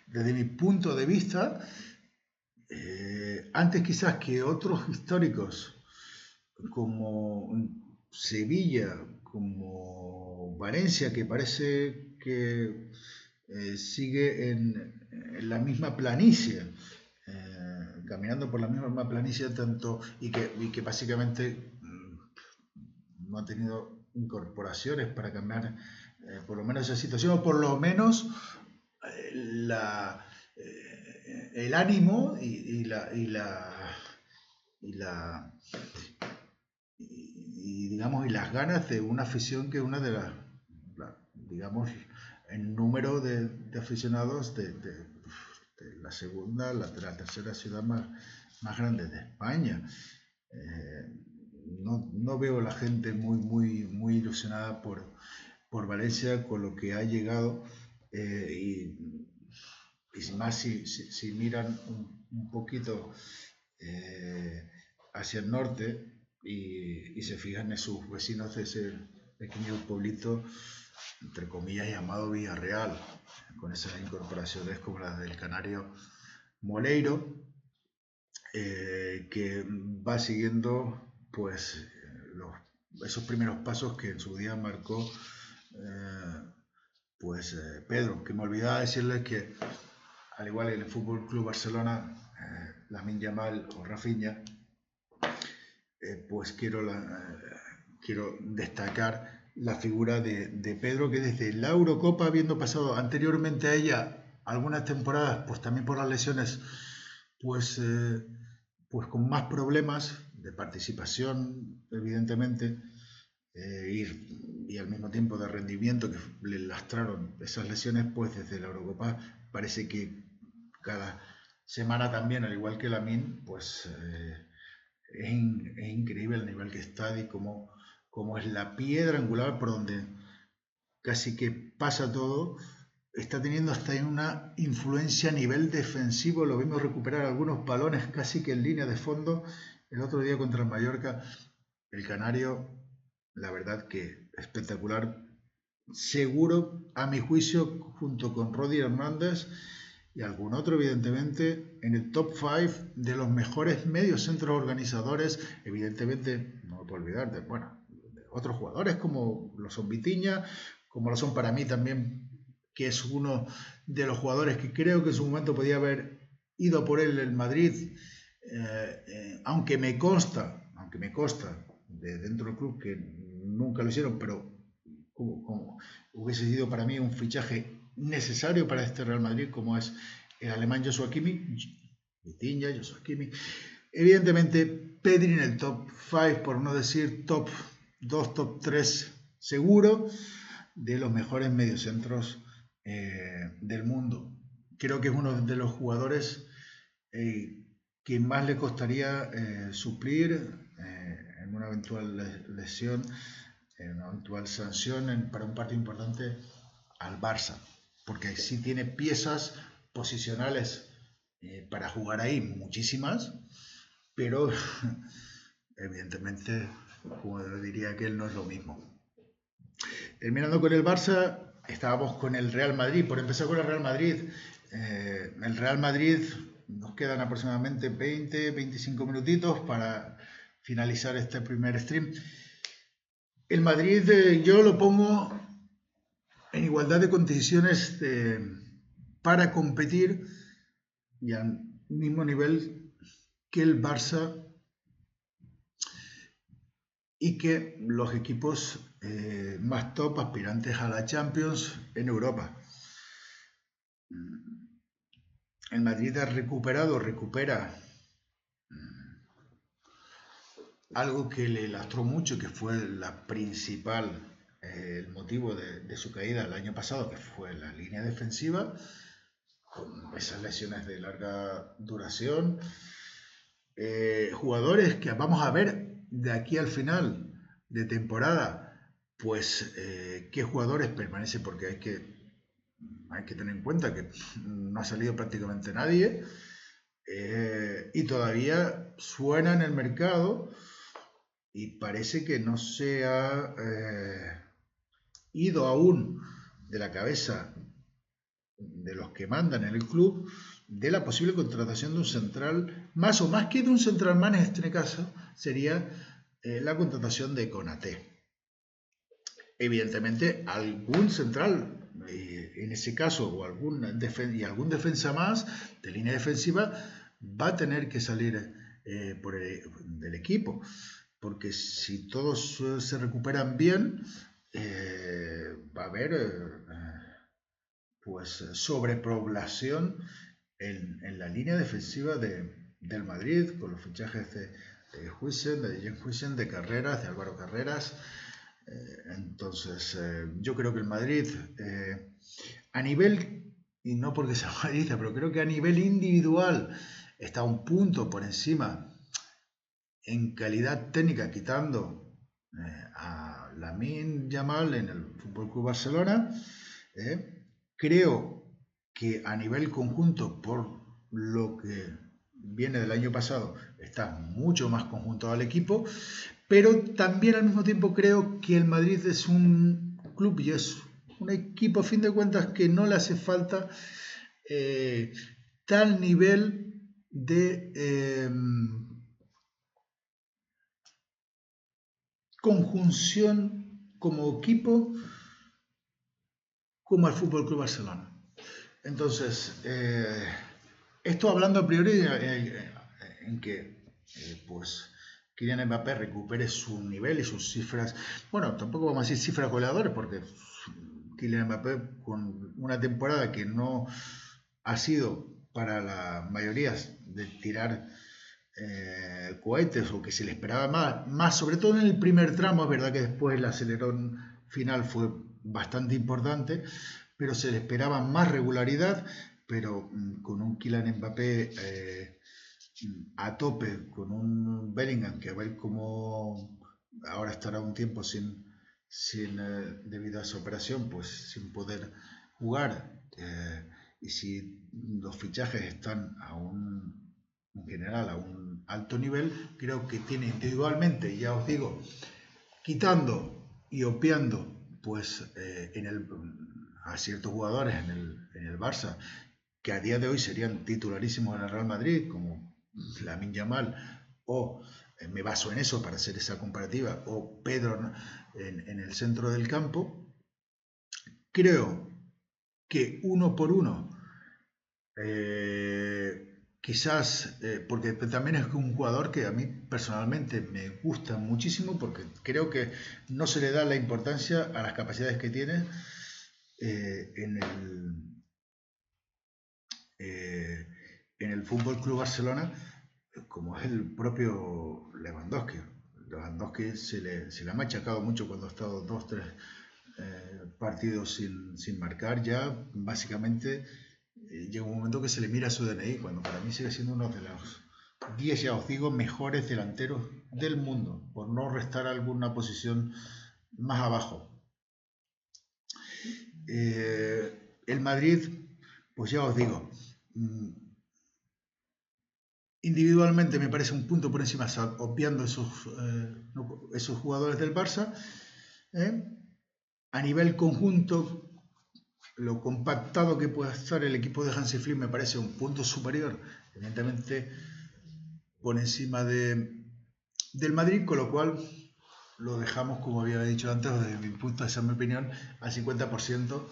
desde mi punto de vista, antes quizás que otros históricos como Sevilla, como Valencia, que parece que sigue en la misma planicie, caminando por la misma planicie tanto y que básicamente no ha tenido incorporaciones para cambiar por lo menos esa situación, o por lo menos el ánimo y digamos y las ganas de una afición que una de las digamos en número de aficionados de la segunda, la tercera ciudad más grande de España. No veo la gente muy ilusionada por Valencia con lo que ha llegado, y sin más si miran un poquito hacia el norte y se fijan en sus vecinos de ese pequeño pueblito, entre comillas, llamado Villarreal, con esas incorporaciones como las del canario Moleiro, que va siguiendo pues esos primeros pasos que en su día marcó Pedro, que me olvidaba decirles que al igual en el Fútbol Club Barcelona, Lamine Yamal o Rafinha, pues quiero destacar la figura de Pedro, que desde la Eurocopa, habiendo pasado anteriormente a ella algunas temporadas, pues también por las lesiones, pues con más problemas de participación, evidentemente, y al mismo tiempo de rendimiento que le lastraron esas lesiones, pues desde la Eurocopa parece que cada semana también, al igual que Lamine, pues es increíble el nivel que está y cómo es la piedra angular por donde casi que pasa todo. Está teniendo hasta una influencia a nivel defensivo. Lo vimos recuperar algunos balones casi que en línea de fondo el otro día contra el Mallorca. El canario, la verdad que espectacular. Seguro, a mi juicio, junto con Rodi Hernández y algún otro, evidentemente, en el top 5 de los mejores medios centros organizadores. Evidentemente, no me puedo olvidar de otros jugadores como lo son Vitinha, como lo son para mí también, que es uno de los jugadores que creo que en su momento podía haber ido por él el Madrid, aunque me consta de dentro del club que nunca lo hicieron, pero como hubiese sido para mí un fichaje necesario para este Real Madrid, como es el alemán Joshua Kimmich, Vitinha, Joshua Kimmich. Evidentemente, Pedri en el top 5, por no decir top 2, top 3, seguro, de los mejores mediocentros del mundo. creo que es uno de los jugadores que más le costaría suplir en una eventual lesión, en una eventual sanción para un partido importante al Barça, porque sí tiene piezas posicionales para jugar ahí, muchísimas, pero evidentemente, como diría aquel, no es lo mismo. Terminando con el Barça, estábamos con el Real Madrid. Por empezar con el Real Madrid, el Real Madrid nos quedan aproximadamente 20-25 minutitos para finalizar este primer stream. El Madrid yo lo pongo en igualdad de condiciones para competir y al mismo nivel que el Barça y que los equipos más top aspirantes a la Champions en Europa. El Madrid ha recupera algo que le lastró mucho, que fue el motivo de su caída el año pasado, que fue la línea defensiva, con esas lesiones de larga duración. Jugadores que vamos a ver de aquí al final de temporada, pues qué jugadores permanecen, porque hay que tener en cuenta que no ha salido prácticamente nadie y todavía suena en el mercado y parece que no se ha ido aún de la cabeza de los que mandan en el club de la posible contratación de un central, más que de un central man en este caso, sería la contratación de Konaté. Evidentemente, algún central, en ese caso, o algún defensa más de línea defensiva, va a tener que salir del equipo, porque si todos se recuperan bien, va a haber pues sobrepoblación en la línea defensiva del Madrid, con los fichajes de Huijsen, de Jan Huijsen, de Carreras, de Álvaro Carreras. Entonces, yo creo que el Madrid, a nivel, y no porque sea madridista, pero creo que a nivel individual está un punto por encima en calidad técnica, quitando a Lamine Yamal en el Fútbol Club Barcelona. Creo que a nivel conjunto, por lo que viene del año pasado, está mucho más conjuntado al equipo, pero también al mismo tiempo creo que el Madrid es un club y es un equipo, a fin de cuentas, que no le hace falta tal nivel de conjunción como equipo como el Fútbol Club Barcelona. Entonces, esto hablando a priori en que pues Kylian Mbappé recupere su nivel y sus cifras, bueno, tampoco vamos a decir cifras goleadoras, porque Kylian Mbappé con una temporada que no ha sido para la mayoría de tirar cohetes o que se le esperaba más, sobre todo en el primer tramo. Es verdad que después el acelerón final fue bastante importante, pero se le esperaba más regularidad, pero con un Kylian Mbappé a tope, con un Bellingham que a ver cómo ahora estará un tiempo sin debido a esa operación, pues sin poder jugar, y si los fichajes están en general a un alto nivel, creo que tiene individualmente, ya os digo, quitando y obviando pues a ciertos jugadores en el Barça que a día de hoy serían titularísimos en el Real Madrid, como Lamine Yamal, o me baso en eso para hacer esa comparativa, o Pedro en el centro del campo. Creo que uno por uno, quizás, porque también es un jugador que a mí personalmente me gusta muchísimo, porque creo que no se le da la importancia a las capacidades que tiene en el Fútbol Club Barcelona, como es el propio Lewandowski. Lewandowski se le ha machacado mucho cuando ha estado 2-3 partidos sin marcar. Ya básicamente llega un momento que se le mira su DNI, cuando para mí sigue siendo uno de los 10, ya os digo, mejores delanteros del mundo, por no restar alguna posición más abajo. El Madrid, pues ya os digo, individualmente me parece un punto por encima, obviando esos jugadores del Barça. A nivel conjunto, lo compactado que pueda estar el equipo de Hansi Flick me parece un punto superior, evidentemente por encima del Madrid, con lo cual lo dejamos, como había dicho antes, desde mi punto de vista, mi opinión, al 50%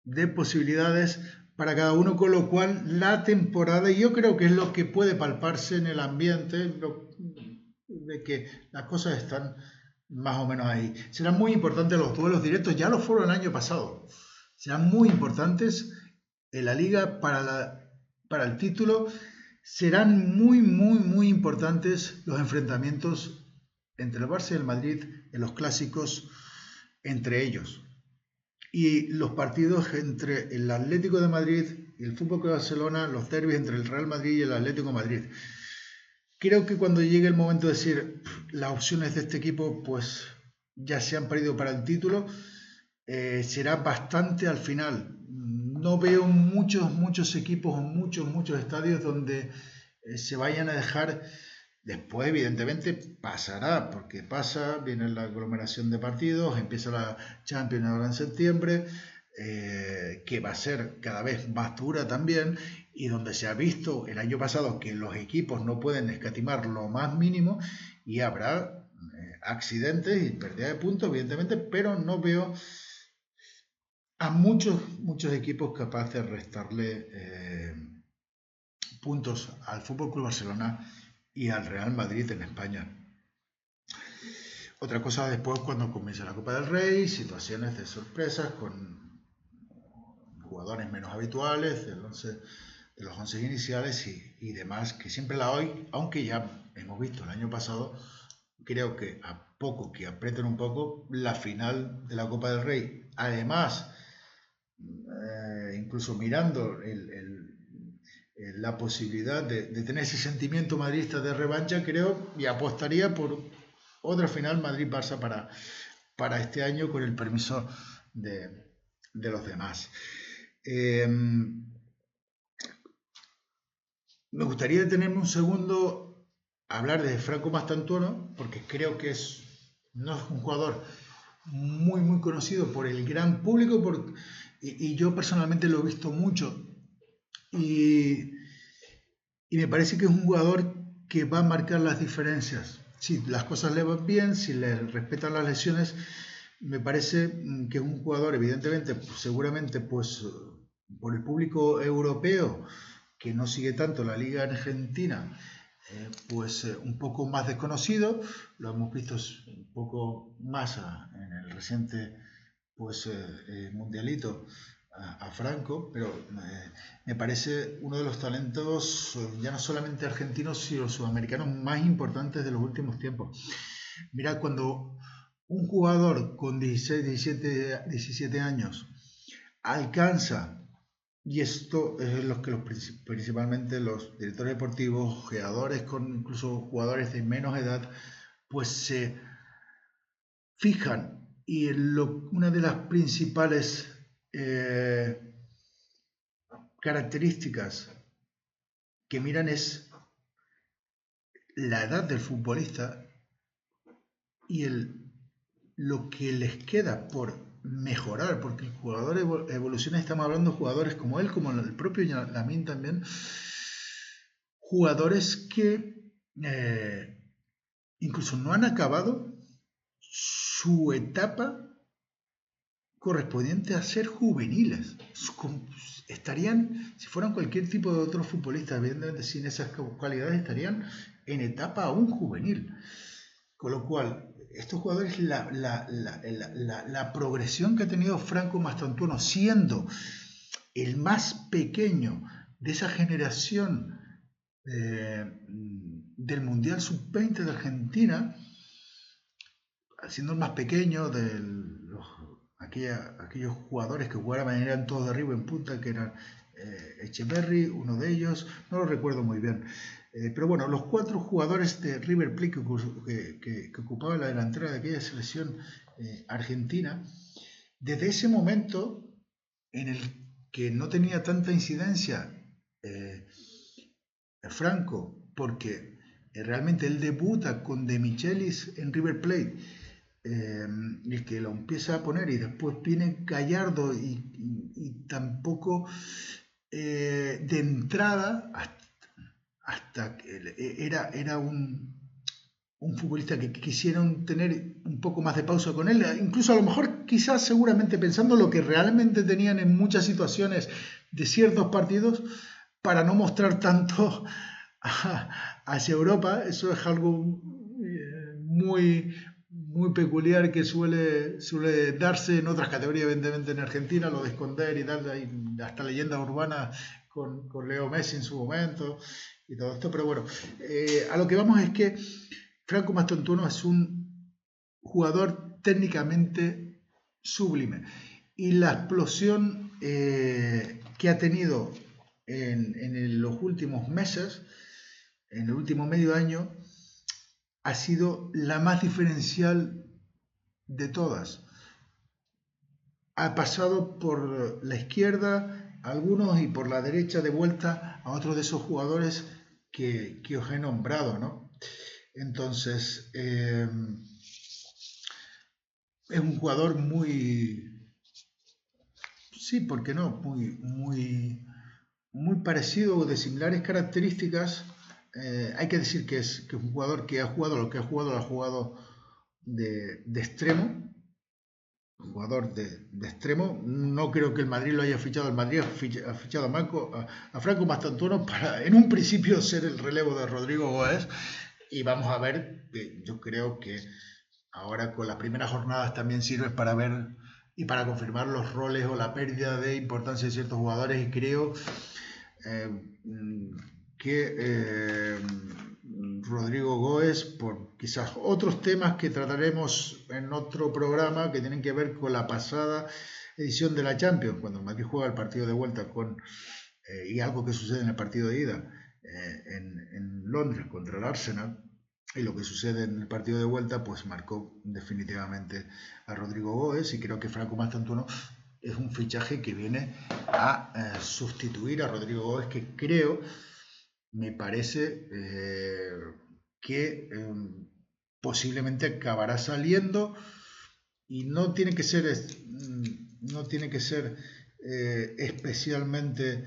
de posibilidades para cada uno, con lo cual la temporada, y yo creo que es lo que puede palparse en el ambiente, de que las cosas están más o menos ahí. Serán muy importantes los duelos directos, ya lo fueron el año pasado, serán muy importantes en la liga para el título, serán muy importantes los enfrentamientos entre el Barça y el Madrid en los clásicos entre ellos. Y los partidos entre el Atlético de Madrid y el Fútbol Club Barcelona, los derbis entre el Real Madrid y el Atlético de Madrid. Creo que cuando llegue el momento de decir las opciones de este equipo, pues ya se han perdido para el título, será bastante al final. No veo muchos equipos o muchos estadios donde se vayan a dejar. Después, evidentemente, pasará, porque viene la aglomeración de partidos, empieza la Champions ahora en septiembre, que va a ser cada vez más dura también, y donde se ha visto el año pasado que los equipos no pueden escatimar lo más mínimo, y habrá accidentes y pérdida de puntos, evidentemente, pero no veo a muchos equipos capaces de restarle puntos al Fútbol Club Barcelona y al Real Madrid en España. Otra cosa después, cuando comienza la Copa del Rey, situaciones de sorpresas con jugadores menos habituales de los 11 iniciales y demás, que siempre la hay, aunque ya hemos visto el año pasado, creo que a poco que aprieten un poco, la final de la Copa del Rey, además, incluso mirando la posibilidad de tener ese sentimiento madridista de revancha, creo, y apostaría por otra final Madrid-Barça para este año, con el permiso de los demás. Me gustaría detenerme un segundo a hablar de Franco Mastantuono, porque creo que no es un jugador muy conocido por el gran público, y yo personalmente lo he visto mucho. Y me parece que es un jugador que va a marcar las diferencias. Si las cosas le van bien, si le respetan las lesiones, me parece que es un jugador, evidentemente, seguramente, pues por el público europeo, que no sigue tanto la Liga Argentina, pues un poco más desconocido. Lo hemos visto un poco más en el reciente mundialito a Franco, pero me parece uno de los talentos ya no solamente argentinos, sino sudamericanos más importantes de los últimos tiempos. Mira, cuando un jugador con 16, 17 años alcanza, y esto es lo que principalmente los directores deportivos, jugadores incluso jugadores de menos edad, pues se fijan, y una de las principales características que miran es la edad del futbolista y lo que les queda por mejorar, porque el jugador evoluciona. Estamos hablando de jugadores como él, como el propio Lamine también, jugadores que incluso no han acabado su etapa correspondiente a ser juveniles. Estarían, si fueran cualquier tipo de otro futbolista, evidentemente sin esas cualidades, estarían en etapa aún juvenil. Con lo cual, estos jugadores, la progresión que ha tenido Franco Mastantuono, siendo el más pequeño de esa generación del Mundial Sub-20 de Argentina, siendo el más pequeño de aquellos jugadores que jugaban, eran todos de arriba en punta, que eran Echeverry, uno de ellos, no lo recuerdo muy bien. Pero bueno, los 4 jugadores de River Plate que ocupaban la delantera de aquella selección argentina, desde ese momento en el que no tenía tanta incidencia Franco, porque realmente él debuta con De Michelis en River Plate, el que lo empieza a poner, y después viene Gallardo y tampoco de entrada hasta que era un futbolista que quisieron tener un poco más de pausa con él, incluso a lo mejor quizás seguramente pensando lo que realmente tenían en muchas situaciones de ciertos partidos para no mostrar tanto hacia Europa. Eso es algo muy, muy peculiar que suele darse en otras categorías, evidentemente en Argentina, lo de esconder y tal, hay hasta leyendas urbanas con Leo Messi en su momento y todo esto, pero bueno, a lo que vamos es que Franco Mastantuono es un jugador técnicamente sublime y la explosión que ha tenido en los últimos meses, en el último medio año, ha sido la más diferencial de todas. Ha pasado por la izquierda algunos y por la derecha de vuelta a otros de esos jugadores que os he nombrado, ¿no? Entonces, es un jugador muy, sí, ¿por qué no? Muy parecido o de similares características. Hay que decir que es un jugador que ha jugado lo que ha jugado de extremo, un jugador de extremo. No creo que el Madrid lo haya fichado. El Madrid ha fichado a Franco Mastantuono para, en un principio, ser el relevo de Rodrigo Goes. Y vamos a ver, yo creo que ahora con las primeras jornadas también sirve para ver y para confirmar los roles o la pérdida de importancia de ciertos jugadores, y creo que Rodrigo Goes, por quizás otros temas que trataremos en otro programa que tienen que ver con la pasada edición de la Champions, cuando el Madrid juega el partido de vuelta y algo que sucede en el partido de ida en Londres contra el Arsenal, y lo que sucede en el partido de vuelta, pues marcó definitivamente a Rodrigo Goes, y creo que Franco Mastantuono es un fichaje que viene a sustituir a Rodrigo Goes, que creo, me parece que posiblemente acabará saliendo, y no tiene que ser especialmente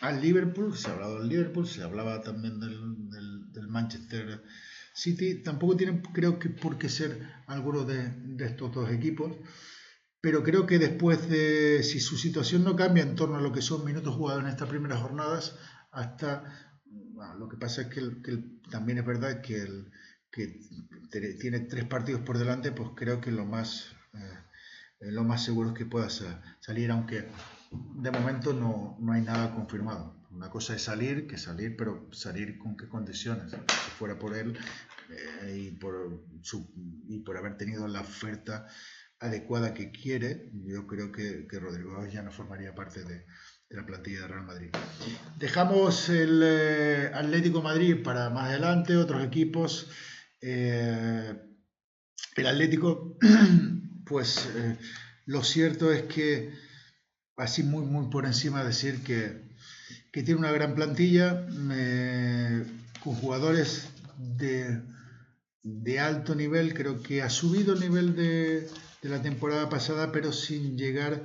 al Liverpool. Se ha hablado del Liverpool, se hablaba también del Manchester City. Tampoco tienen, creo que, por qué ser alguno de estos dos equipos, pero creo que después de, si su situación no cambia en torno a lo que son minutos jugados en estas primeras jornadas, lo que pasa es que también es verdad que tiene 3 partidos por delante, pues creo que lo más seguro es que pueda salir, aunque de momento no hay nada confirmado. Una cosa es salir, pero salir con qué condiciones. Si fuera por él y por haber tenido la oferta adecuada que quiere, yo creo que Rodrigo ya no formaría parte de la plantilla de Real Madrid. Dejamos el Atlético Madrid para más adelante, otros equipos. El Atlético, pues lo cierto es que, así muy por encima, decir que tiene una gran plantilla con jugadores de alto nivel. Creo que ha subido el nivel de la temporada pasada, pero sin llegar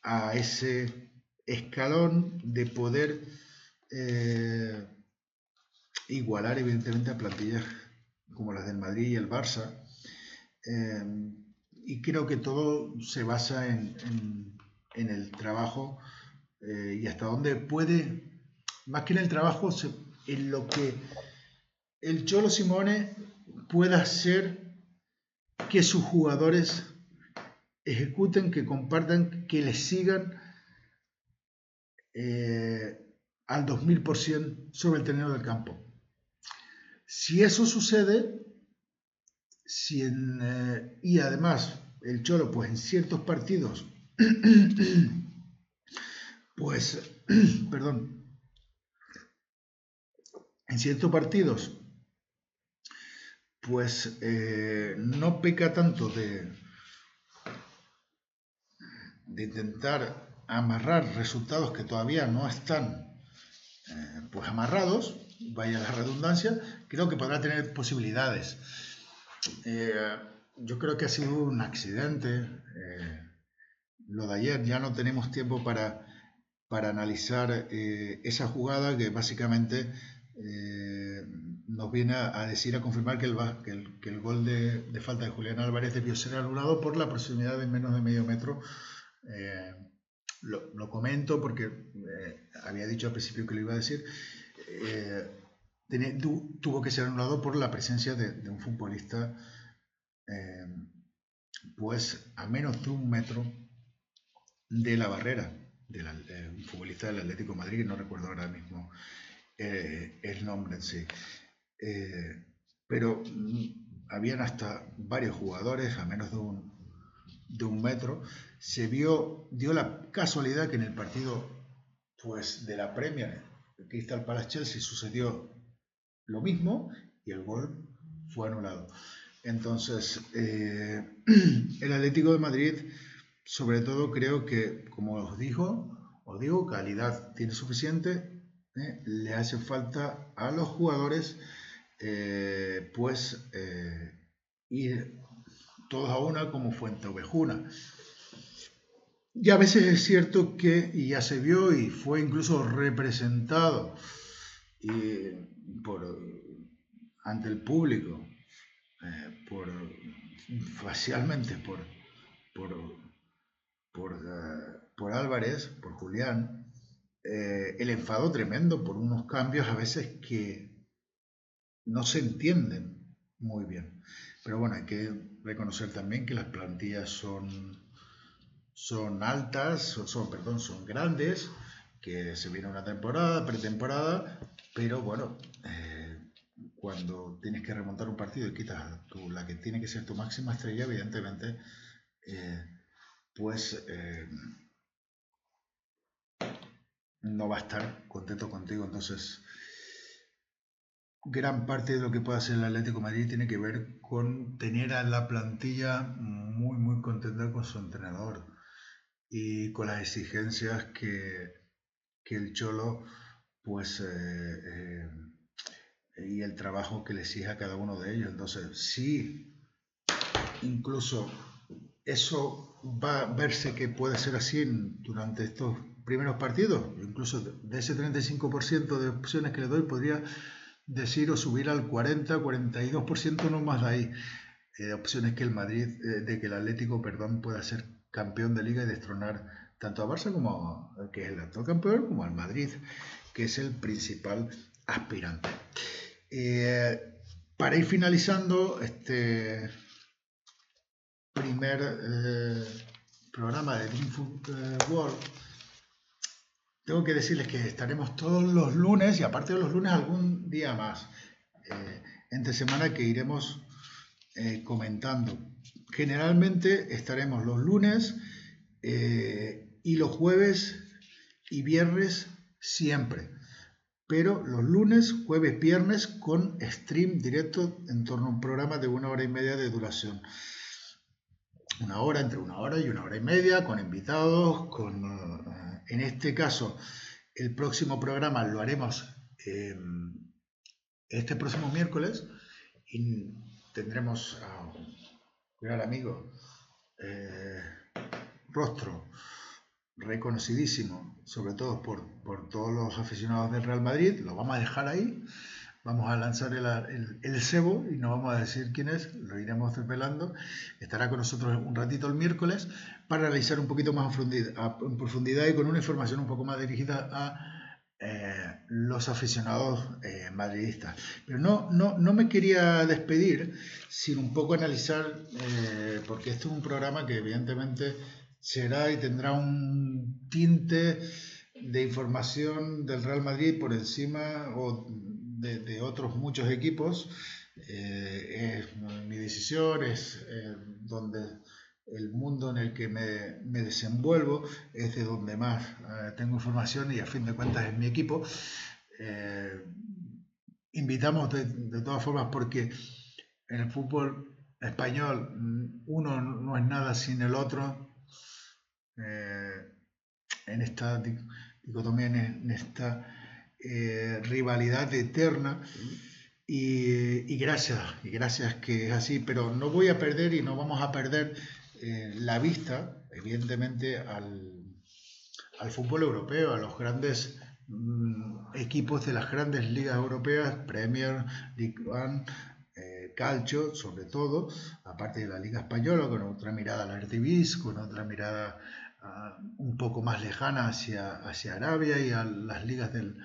a ese escalón de poder igualar evidentemente a plantillas como las del Madrid y el Barça. Y creo que todo se basa en el trabajo y hasta dónde puede, más que en el trabajo, en lo que el Cholo Simeone pueda hacer que sus jugadores ejecuten, que compartan, que les sigan al 2000% sobre el terreno del campo. Si eso sucede, y además el Cholo, pues en ciertos partidos pues, perdón, en ciertos partidos, pues no peca tanto de intentar amarrar resultados que todavía no están pues amarrados, vaya la redundancia. Creo que podrá tener posibilidades. Yo creo que ha sido un accidente. Lo de ayer, ya no tenemos tiempo para analizar esa jugada que básicamente nos viene a decir, a confirmar que el gol de falta de Julián Álvarez debió ser anulado por la proximidad de menos de medio metro. Lo comento porque había dicho al principio que lo iba a decir. Tuvo que ser anulado por la presencia de un futbolista pues a menos de 1 metro de la barrera, un futbolista del Atlético de Madrid, que no recuerdo ahora mismo el nombre en sí. Pero habían hasta varios jugadores a menos de un metro. Dio la casualidad que en el partido pues, de la Premier, Crystal Palace Chelsea, sucedió lo mismo y el gol fue anulado. Entonces, el Atlético de Madrid, sobre todo, creo que, como os digo, calidad tiene suficiente. Le hace falta a los jugadores ir todos a una como Fuenteovejuna. Y a veces es cierto que, y ya se vio y fue incluso representado ante el público, facialmente por Álvarez, por Julián, el enfado tremendo por unos cambios a veces que no se entienden muy bien. Pero bueno, hay que reconocer también que las plantillas son altas, son grandes, que se viene una pretemporada, pero bueno, cuando tienes que remontar un partido y quitas la que tiene que ser tu máxima estrella, evidentemente, no va a estar contento contigo. Entonces, gran parte de lo que puede hacer el Atlético de Madrid tiene que ver con tener a la plantilla muy, muy contenta con su entrenador y con las exigencias que el Cholo, pues, y el trabajo que le exige a cada uno de ellos. Entonces, sí, incluso eso va a verse que puede ser así durante estos primeros partidos. Incluso de ese 35% de opciones que le doy, podría decir o subir al 40-42%, no más de ahí, de opciones que que el Atlético, pueda ser campeón de liga y destronar tanto a Barça como que es el actual campeón, como al Madrid, que es el principal aspirante. Para ir finalizando este primer programa de Dream Food World, tengo que decirles que estaremos todos los lunes, y aparte de los lunes algún día más, entre semana, que iremos comentando. Generalmente estaremos los lunes y los jueves y viernes siempre, pero los lunes, jueves, viernes con stream directo en torno a un programa de 1 hora y media de duración. 1 hora, entre 1 hora y 1 hora y media, con invitados, en este caso, el próximo programa lo haremos este próximo miércoles y tendremos a un gran amigo, rostro reconocidísimo, sobre todo por todos los aficionados del Real Madrid. Lo vamos a dejar ahí, vamos a lanzar el cebo y no vamos a decir quién es, lo iremos desvelando. Estará con nosotros un ratito el miércoles para analizar un poquito más en profundidad y con una información un poco más dirigida a los aficionados madridistas. Pero no me quería despedir sin un poco analizar, porque este es un programa que evidentemente será y tendrá un tinte de información del Real Madrid por encima de otros muchos equipos. Es mi decisión, es donde el mundo en el que me desenvuelvo, es de donde más tengo información y a fin de cuentas es mi equipo. Invitamos de todas formas porque en el fútbol español uno no es nada sin el otro. En esta dicotomía, en esta rivalidad eterna. Y gracias que es así, pero no voy a perder y no vamos a perder la vista, evidentemente, al fútbol europeo, a los grandes equipos de las grandes ligas europeas, Premier, League One, Calcio, sobre todo, aparte de la Liga Española, con otra mirada al Eredivisie, con otra mirada un poco más lejana hacia Arabia y a las ligas del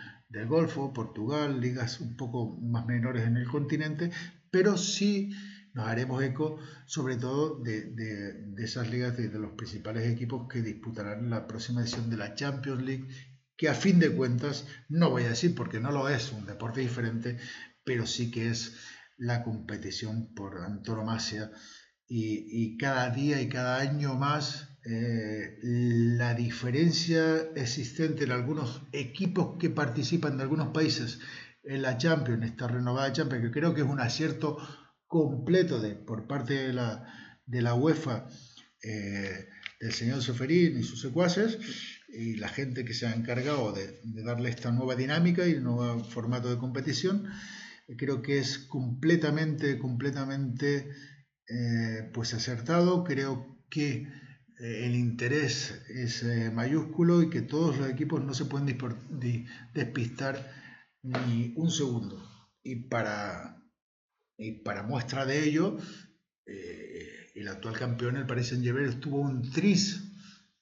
Golfo, Portugal, ligas un poco más menores en el continente, pero sí nos haremos eco sobre todo de esas ligas de los principales equipos que disputarán la próxima edición de la Champions League, que a fin de cuentas, no voy a decir porque no lo es, un deporte diferente, pero sí que es la competición por antonomasia y cada día y cada año más la diferencia existente en algunos equipos que participan de algunos países en la Champions, esta renovada Champions, que creo que es un acierto completo por parte de la UEFA, del señor Ceferín y sus secuaces, y la gente que se ha encargado de darle esta nueva dinámica y nuevo formato de competición. Creo que es completamente pues acertado. Creo que el interés es mayúsculo y que todos los equipos no se pueden despistar ni un segundo. Y para muestra de ello, el actual campeón, el Paris Saint-Germain, estuvo un tris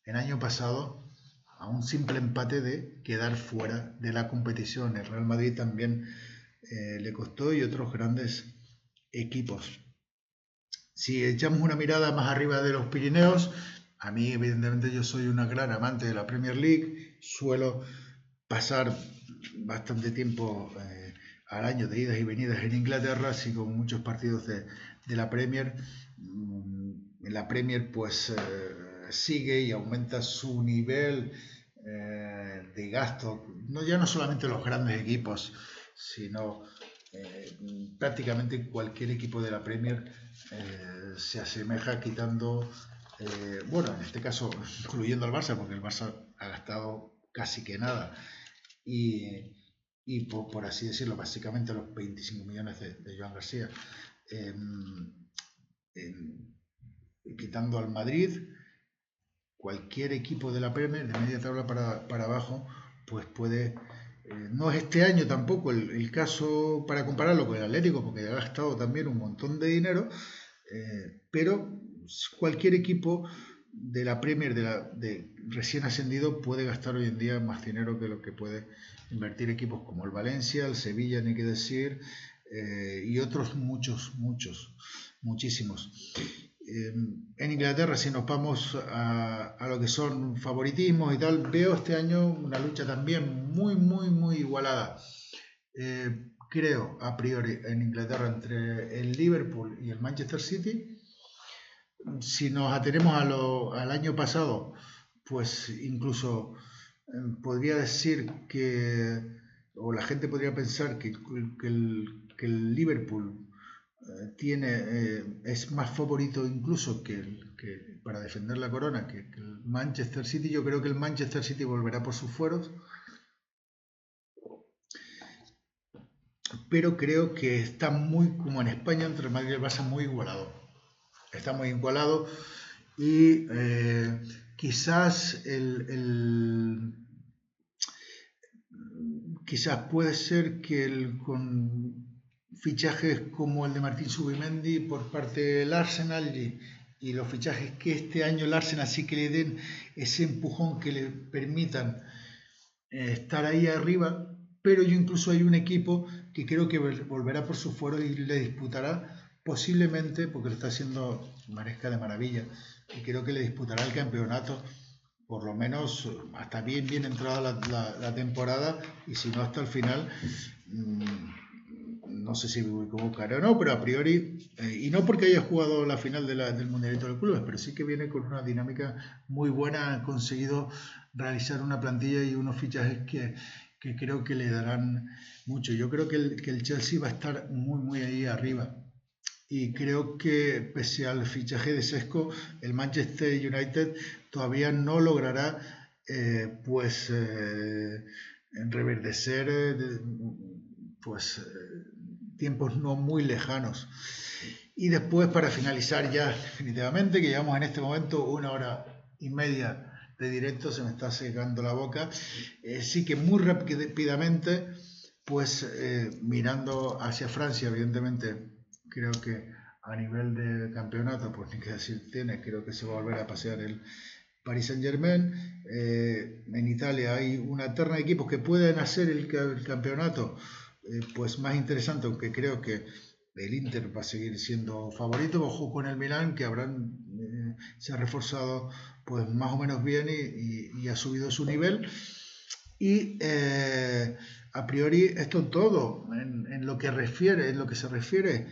el año pasado a un simple empate de quedar fuera de la competición. El Real Madrid también le costó y otros grandes equipos. Si echamos una mirada más arriba de los Pirineos, a mí evidentemente yo soy una gran amante de la Premier League, suelo pasar bastante tiempo al año de idas y venidas en Inglaterra, sigo muchos partidos de la Premier. En la Premier pues sigue y aumenta su nivel de gasto, ya no solamente los grandes equipos, sino prácticamente cualquier equipo de la Premier se asemeja quitando, bueno, en este caso incluyendo al Barça, porque el Barça ha gastado casi que nada, y por así decirlo, básicamente los 25 millones de Joan García, quitando al Madrid, cualquier equipo de la Premier, de media tabla para abajo, pues puede... no es este año tampoco el caso para compararlo con el Atlético, porque ha gastado también un montón de dinero, pero cualquier equipo de la Premier de recién ascendido puede gastar hoy en día más dinero que lo que puede invertir equipos como el Valencia, el Sevilla, ni qué decir, y otros muchísimos. En Inglaterra, si nos vamos a lo que son favoritismos y tal, veo este año una lucha también muy igualada. Creo a priori en Inglaterra entre el Liverpool y el Manchester City. Si nos atenemos al año pasado, pues incluso podría decir o la gente podría pensar que el Liverpool es más favorito incluso que para defender la corona que el Manchester City. Yo creo que el Manchester City volverá por sus fueros, pero creo que está muy, como en España, entre el Madrid y el Barça, muy igualado. Está muy igualado y quizás quizás puede ser que con fichajes como el de Martín Zubimendi por parte del Arsenal y los fichajes que este año el Arsenal sí que le den ese empujón que le permitan estar ahí arriba, pero yo incluso hay un equipo que creo que volverá por sus fueros y le disputará posiblemente, porque lo está haciendo Maresca de maravilla, y creo que le disputará el campeonato por lo menos hasta bien entrada la temporada, y si no hasta el final, no sé si me equivocaré o no, pero a priori, y no porque haya jugado la final del Mundialito de Clubes, pero sí que viene con una dinámica muy buena, ha conseguido realizar una plantilla y unos fichajes que creo que le darán mucho. Yo creo que el Chelsea va a estar muy ahí arriba. Y creo que pese al fichaje de Sesco, el Manchester United todavía no logrará reverdecer tiempos no muy lejanos. Y después, para finalizar ya definitivamente, que llevamos en este momento 1 hora y media de directo, se me está secando la boca, sí que muy rápidamente, mirando hacia Francia, evidentemente, creo que a nivel de campeonato, pues ni que decir tiene, creo que se va a volver a pasear el Paris Saint-Germain. En Italia hay una terna de equipos que pueden hacer el campeonato pues más interesante, aunque creo que el Inter va a seguir siendo favorito. Ojo con el Milán, que se ha reforzado pues más o menos bien y ha subido su nivel. Y a priori esto es todo en lo que se refiere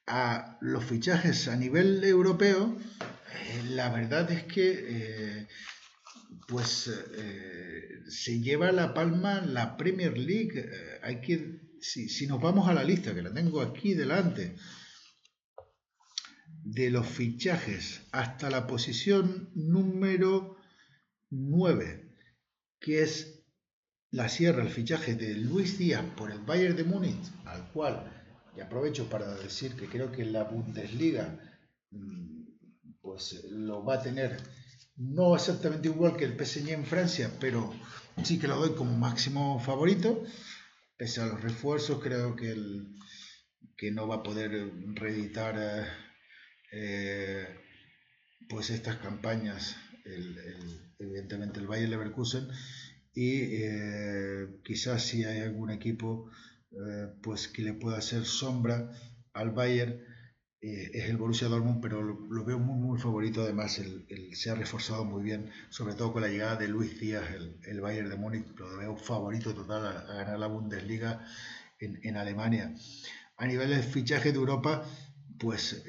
a los fichajes a nivel europeo. La verdad es que se lleva la palma la Premier League. Si nos vamos a la lista, que la tengo aquí delante, de los fichajes hasta la posición número 9, que es la sierra, el fichaje de Luis Díaz por el Bayern de Múnich, al cual, y aprovecho para decir que creo que la Bundesliga pues lo va a tener no exactamente igual que el PSG en Francia, pero sí que lo doy como máximo favorito. Pese a los refuerzos, creo que no va a poder reeditar pues estas campañas evidentemente el Bayer Leverkusen, y quizás si hay algún equipo pues que le pueda hacer sombra al Bayern, es el Borussia Dortmund, pero lo veo muy favorito. Además, se ha reforzado muy bien, sobre todo con la llegada de Luis Díaz, el Bayern de Múnich, lo veo favorito total a ganar la Bundesliga en Alemania. A nivel de fichaje de Europa, pues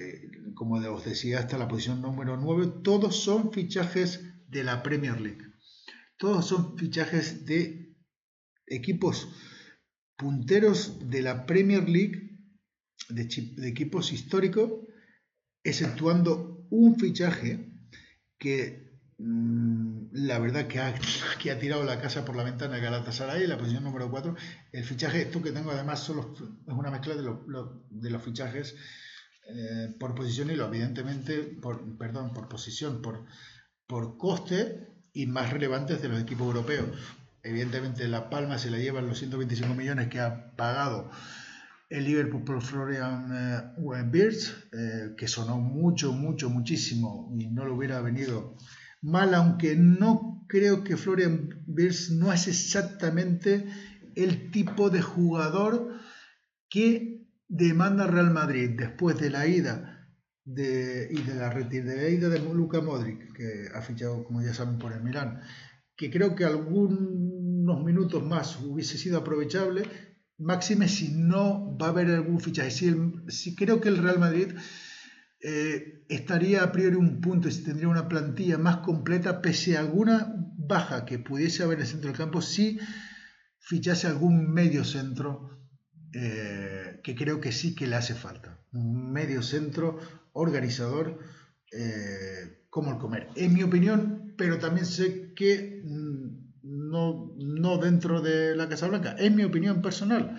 como os decía, hasta la posición número 9, todos son fichajes de la Premier League. Todos son fichajes de equipos punteros de la Premier League, de equipos históricos, exceptuando un fichaje que la verdad que ha tirado la casa por la ventana de Galatasaray, la posición número 4. El fichaje, esto que tengo además es una mezcla de los fichajes por posición y evidentemente por posición, por coste y más relevantes de los equipos europeos. Evidentemente La Palma se la llevan los 125 millones que ha pagado el Liverpool por Florian Wirtz, que sonó muchísimo y no le hubiera venido mal, aunque no creo que Florian Wirtz no es exactamente el tipo de jugador que demanda Real Madrid después de la ida de Luka Modric, que ha fichado, como ya saben, por el Milán, que creo que algunos minutos más hubiese sido aprovechable, máxime si no va a haber algún fichaje. Si creo que el Real Madrid estaría a priori un punto y tendría una plantilla más completa, pese a alguna baja que pudiese haber en el centro del campo, si fichase algún medio centro, que creo que sí que le hace falta. Un medio centro organizador como el Comer, en mi opinión, pero también sé que no dentro de la Casa Blanca, en mi opinión personal.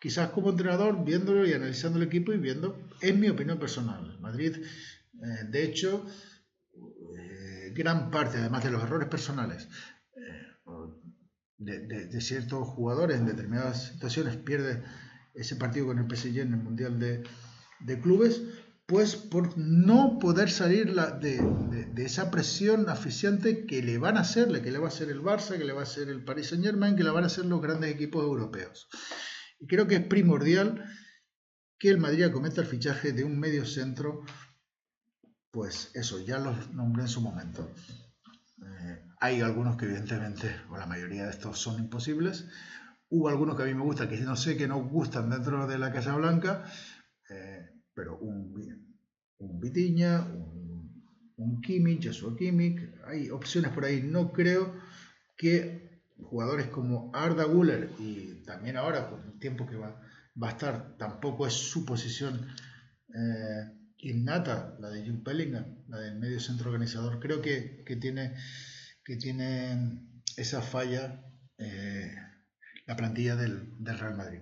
Quizás como entrenador, viéndolo y analizando el equipo y viendo, es mi opinión personal. Madrid, de hecho, gran parte, además de los errores personales de ciertos jugadores en determinadas situaciones, pierde ese partido con el PSG en el Mundial de Clubes, pues por no poder salir de esa presión aficiante que le van a hacerle, que le va a hacer el Barça, que le va a hacer el Paris Saint-Germain, que le van a hacer los grandes equipos europeos. Y creo que es primordial que el Madrid acometa el fichaje de un medio centro, pues eso, ya los nombré en su momento. Hay algunos que evidentemente, o la mayoría de estos son imposibles. Hubo algunos que a mí me gustan, que no sé que no gustan dentro de la Casa Blanca, pero un Vitinha, un Kimmich, Joshua Kimmich, hay opciones por ahí. No creo que jugadores como Arda Güler, y también ahora con el tiempo que va a estar, tampoco es su posición innata, la de Jude Bellingham, la del medio centro organizador. Creo que tiene esa falla la plantilla del Real Madrid.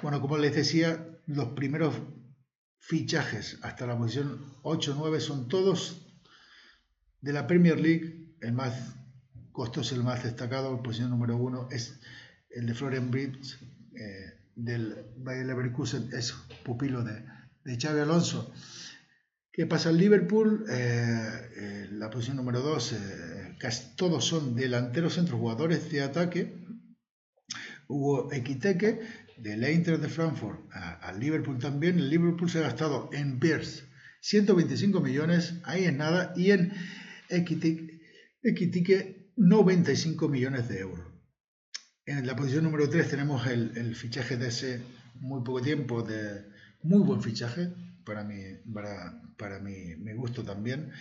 Bueno, como les decía, los primeros fichajes hasta la posición 8-9 son todos de la Premier League. El más costoso, el más destacado, la posición número 1 es el de Florian Wirtz del Bayer Leverkusen, es pupilo de Xabi Alonso. ¿Qué pasa en Liverpool? La posición número 2, casi todos son delanteros centros, jugadores de ataque. Hubo Ekitike del Eintracht de Frankfurt al Liverpool también. El Liverpool se ha gastado en Wirtz 125 millones, ahí es nada, y en Ekitike 95 millones de euros. En la posición número 3 tenemos el fichaje de ese muy poco tiempo, de muy buen fichaje, para mi gusto también,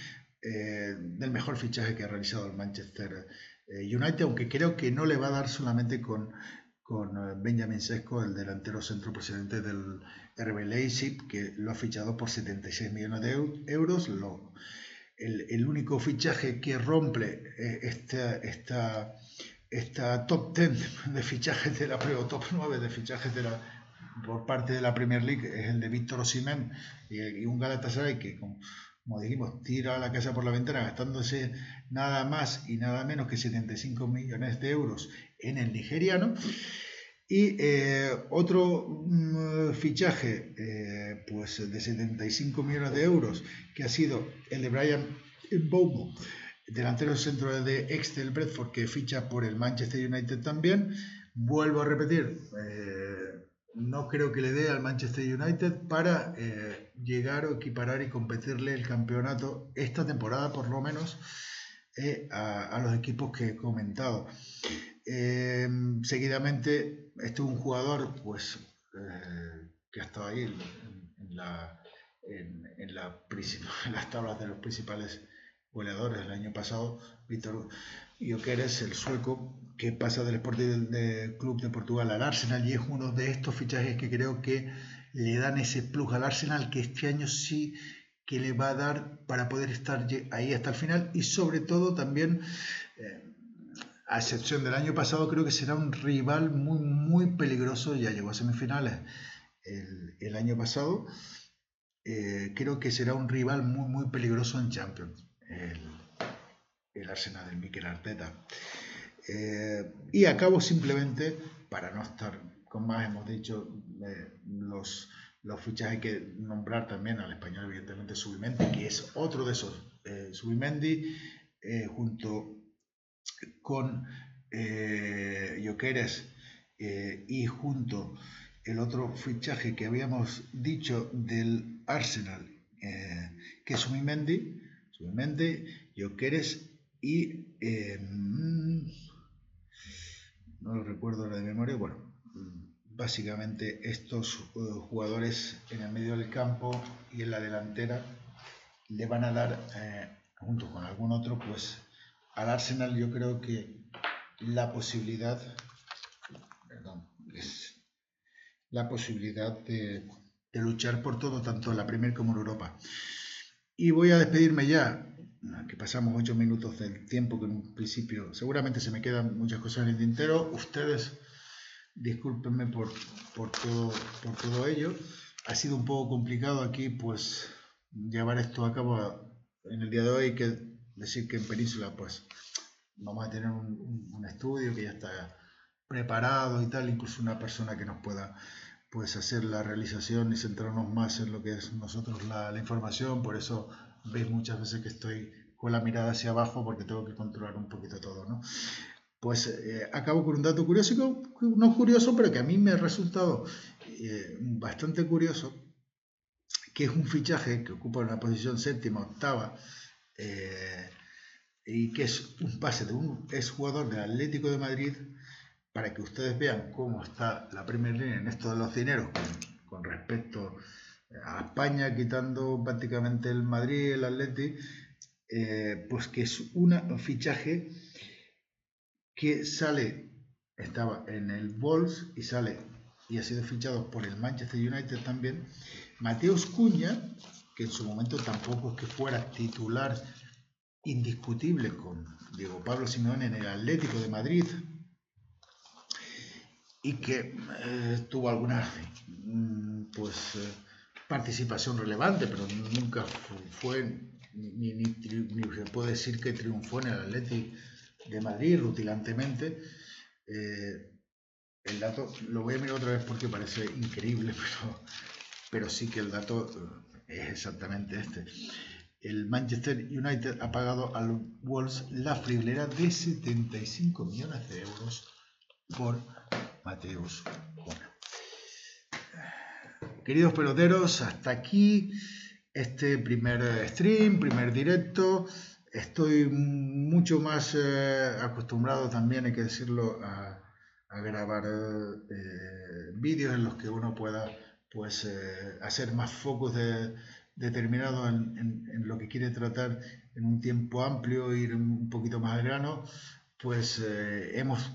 del mejor fichaje que ha realizado el Manchester United, aunque creo que no le va a dar solamente con Benjamin Sesko, el delantero centro procedente del RB Leipzig, que lo ha fichado por 76 millones de euros. El único fichaje que rompe esta top 10 de fichajes de la o top 9 de fichajes por parte de la Premier League es el de Víctor Osimhen y un Galatasaray que, como dijimos, tira la casa por la ventana gastándose nada más y nada menos que 75 millones de euros en el nigeriano. Y otro fichaje pues de 75 millones de euros, que ha sido el de Brian Mbeumo, delantero centro de ex del Brentford, que ficha por el Manchester United también. Vuelvo a repetir, no creo que le dé al Manchester United para llegar o equiparar y competirle el campeonato esta temporada, por lo menos, a los equipos que he comentado. Seguidamente, este es un jugador pues que ha estado ahí en las tablas de los principales goleadores del año pasado, Víctor Gyökeres, el sueco, que pasa del Sporting Club de Portugal al Arsenal, y es uno de estos fichajes que creo que le dan ese plus al Arsenal, que este año sí que le va a dar para poder estar ahí hasta el final, y sobre todo también, a excepción del año pasado, creo que será un rival muy, muy peligroso. Ya llegó a semifinales el año pasado. Creo que será un rival muy, muy peligroso en Champions, el Arsenal del Mikel Arteta. Y acabo simplemente, para no estar con más, hemos dicho los fichajes. Hay que nombrar también al español, evidentemente, Zubimendi, que es otro de esos. Zubimendi junto con Gyökeres y junto el otro fichaje que habíamos dicho del Arsenal, que es Zubimendi, Gyökeres y no lo recuerdo ahora de memoria. Bueno, básicamente estos jugadores en el medio del campo y en la delantera le van a dar, junto con algún otro, pues al Arsenal, yo creo que la posibilidad de luchar por todo, tanto en la Premier como en Europa. Y voy a despedirme ya, que pasamos 8 minutos del tiempo, que en un principio seguramente se me quedan muchas cosas en el tintero. Ustedes discúlpenme por todo ello. Ha sido un poco complicado aquí pues llevar esto a cabo en el día de hoy. Hay que decir que en Península pues vamos a tener un estudio que ya está preparado y tal, incluso una persona que nos pueda pues hacer la realización y centrarnos más en lo que es nosotros la información. Por eso veis muchas veces que estoy con la mirada hacia abajo, porque tengo que controlar un poquito todo, ¿no? Pues acabo con un dato curioso, no curioso, pero que a mí me ha resultado bastante curioso, que es un fichaje que ocupa una posición séptima, octava, y que es un pase de un exjugador del Atlético de Madrid, para que ustedes vean cómo está la Premier League en esto de los dineros con respecto a España, quitando prácticamente el Madrid y el Atleti, pues que es un fichaje que estaba en el Wolves y sale y ha sido fichado por el Manchester United también, Mateus Cunha, que en su momento tampoco es que fuera titular indiscutible con Diego Pablo Simeone en el Atlético de Madrid, y que tuvo alguna participación relevante, pero nunca fue ni se puede decir que triunfó en el Atlético de Madrid rutilantemente. El dato lo voy a mirar otra vez porque parece increíble, pero sí que el dato es exactamente este. El Manchester United ha pagado al Wolves la friolera de 75 millones de euros por Mateus Cunha. Queridos peloteros, hasta aquí este primer stream, primer directo. Estoy mucho más acostumbrado también, hay que decirlo, a grabar vídeos en los que uno pueda pues hacer más focos determinados en lo que quiere tratar en un tiempo amplio, ir un poquito más al grano. Pues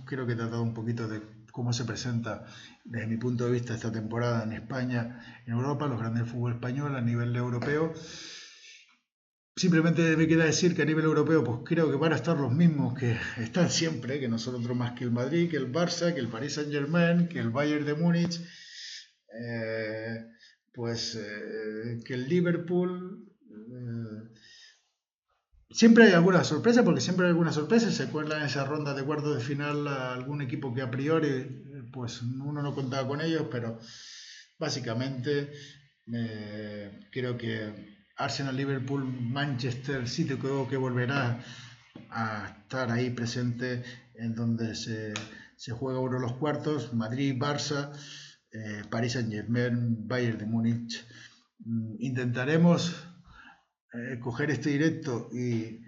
creo que tratado un poquito de cómo se presenta desde mi punto de vista esta temporada en España, en Europa, los grandes del fútbol español a nivel europeo. Simplemente me queda decir que a nivel europeo pues creo que van a estar los mismos que están siempre, que no son otros más que el Madrid, que el Barça, que el Paris Saint-Germain, que el Bayern de Múnich, que el Liverpool. Siempre hay alguna sorpresa, porque siempre hay alguna sorpresa. Se cuela en esa ronda de cuartos de final a algún equipo que a priori pues uno no contaba con ellos, pero básicamente creo que Arsenal, Liverpool, Manchester City creo que volverá a estar ahí presente en donde se juega uno de los cuartos, Madrid, Barça, Paris Saint-Germain, Bayern de Múnich. Intentaremos coger este directo y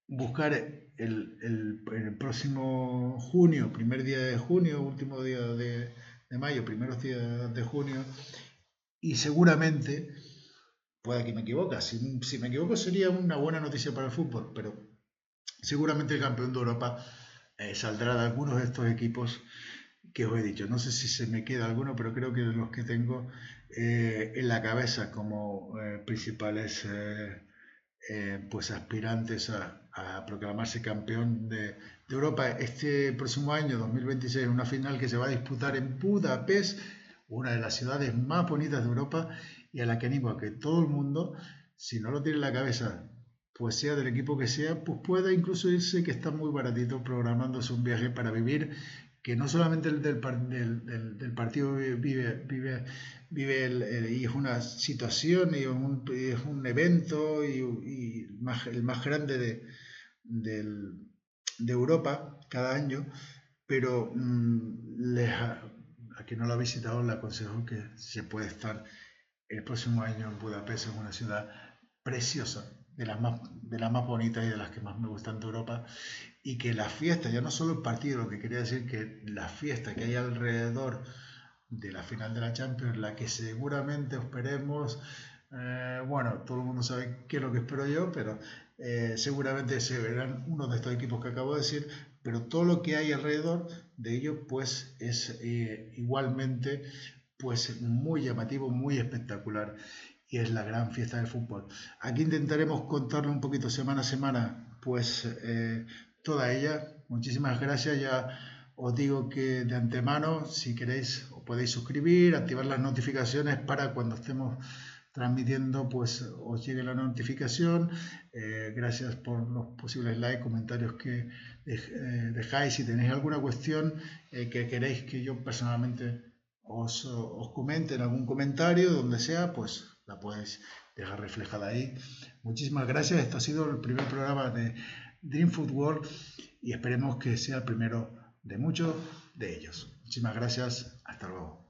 buscar el próximo junio, primer día de junio, último día de mayo, primeros días de junio, y seguramente, pueda que me equivoque, si me equivoco sería una buena noticia para el fútbol, pero seguramente el campeón de Europa saldrá de algunos de estos equipos que os he dicho. No sé si se me queda alguno, pero creo que los que tengo en la cabeza como principales pues aspirantes a proclamarse campeón de Europa este próximo año 2026, una final que se va a disputar en Budapest, una de las ciudades más bonitas de Europa, y a la que animo a que todo el mundo, si no lo tiene en la cabeza, pues sea del equipo que sea, pues pueda incluso irse, que está muy baratito, programándose un viaje para vivir, que no solamente el del partido vive y es una situación y es un evento y el más grande de Europa cada año, pero a quien no lo ha visitado le aconsejo que se puede estar el próximo año en Budapest, en una ciudad preciosa, de las más bonitas y de las que más me gustan de Europa, y que la fiesta, ya no solo el partido, lo que quería decir que la fiesta que hay alrededor de la final de la Champions, la que seguramente esperemos, bueno, todo el mundo sabe qué es lo que espero yo, pero seguramente se verán uno de estos equipos que acabo de decir, pero todo lo que hay alrededor de ellos pues es igualmente pues muy llamativo, muy espectacular, y es la gran fiesta del fútbol. Aquí intentaremos contarle un poquito semana a semana pues toda ella. Muchísimas gracias. Ya os digo que de antemano, si queréis, os podéis suscribir, activar las notificaciones para cuando estemos transmitiendo, pues os llegue la notificación. Gracias por los posibles likes, comentarios que dejáis. Si tenéis alguna cuestión que queréis que yo personalmente os comente en algún comentario, donde sea, pues la podéis dejar reflejada ahí. Muchísimas gracias. Esto ha sido el primer programa de Dream Football y esperemos que sea el primero de muchos de ellos. Muchísimas gracias. Hasta luego.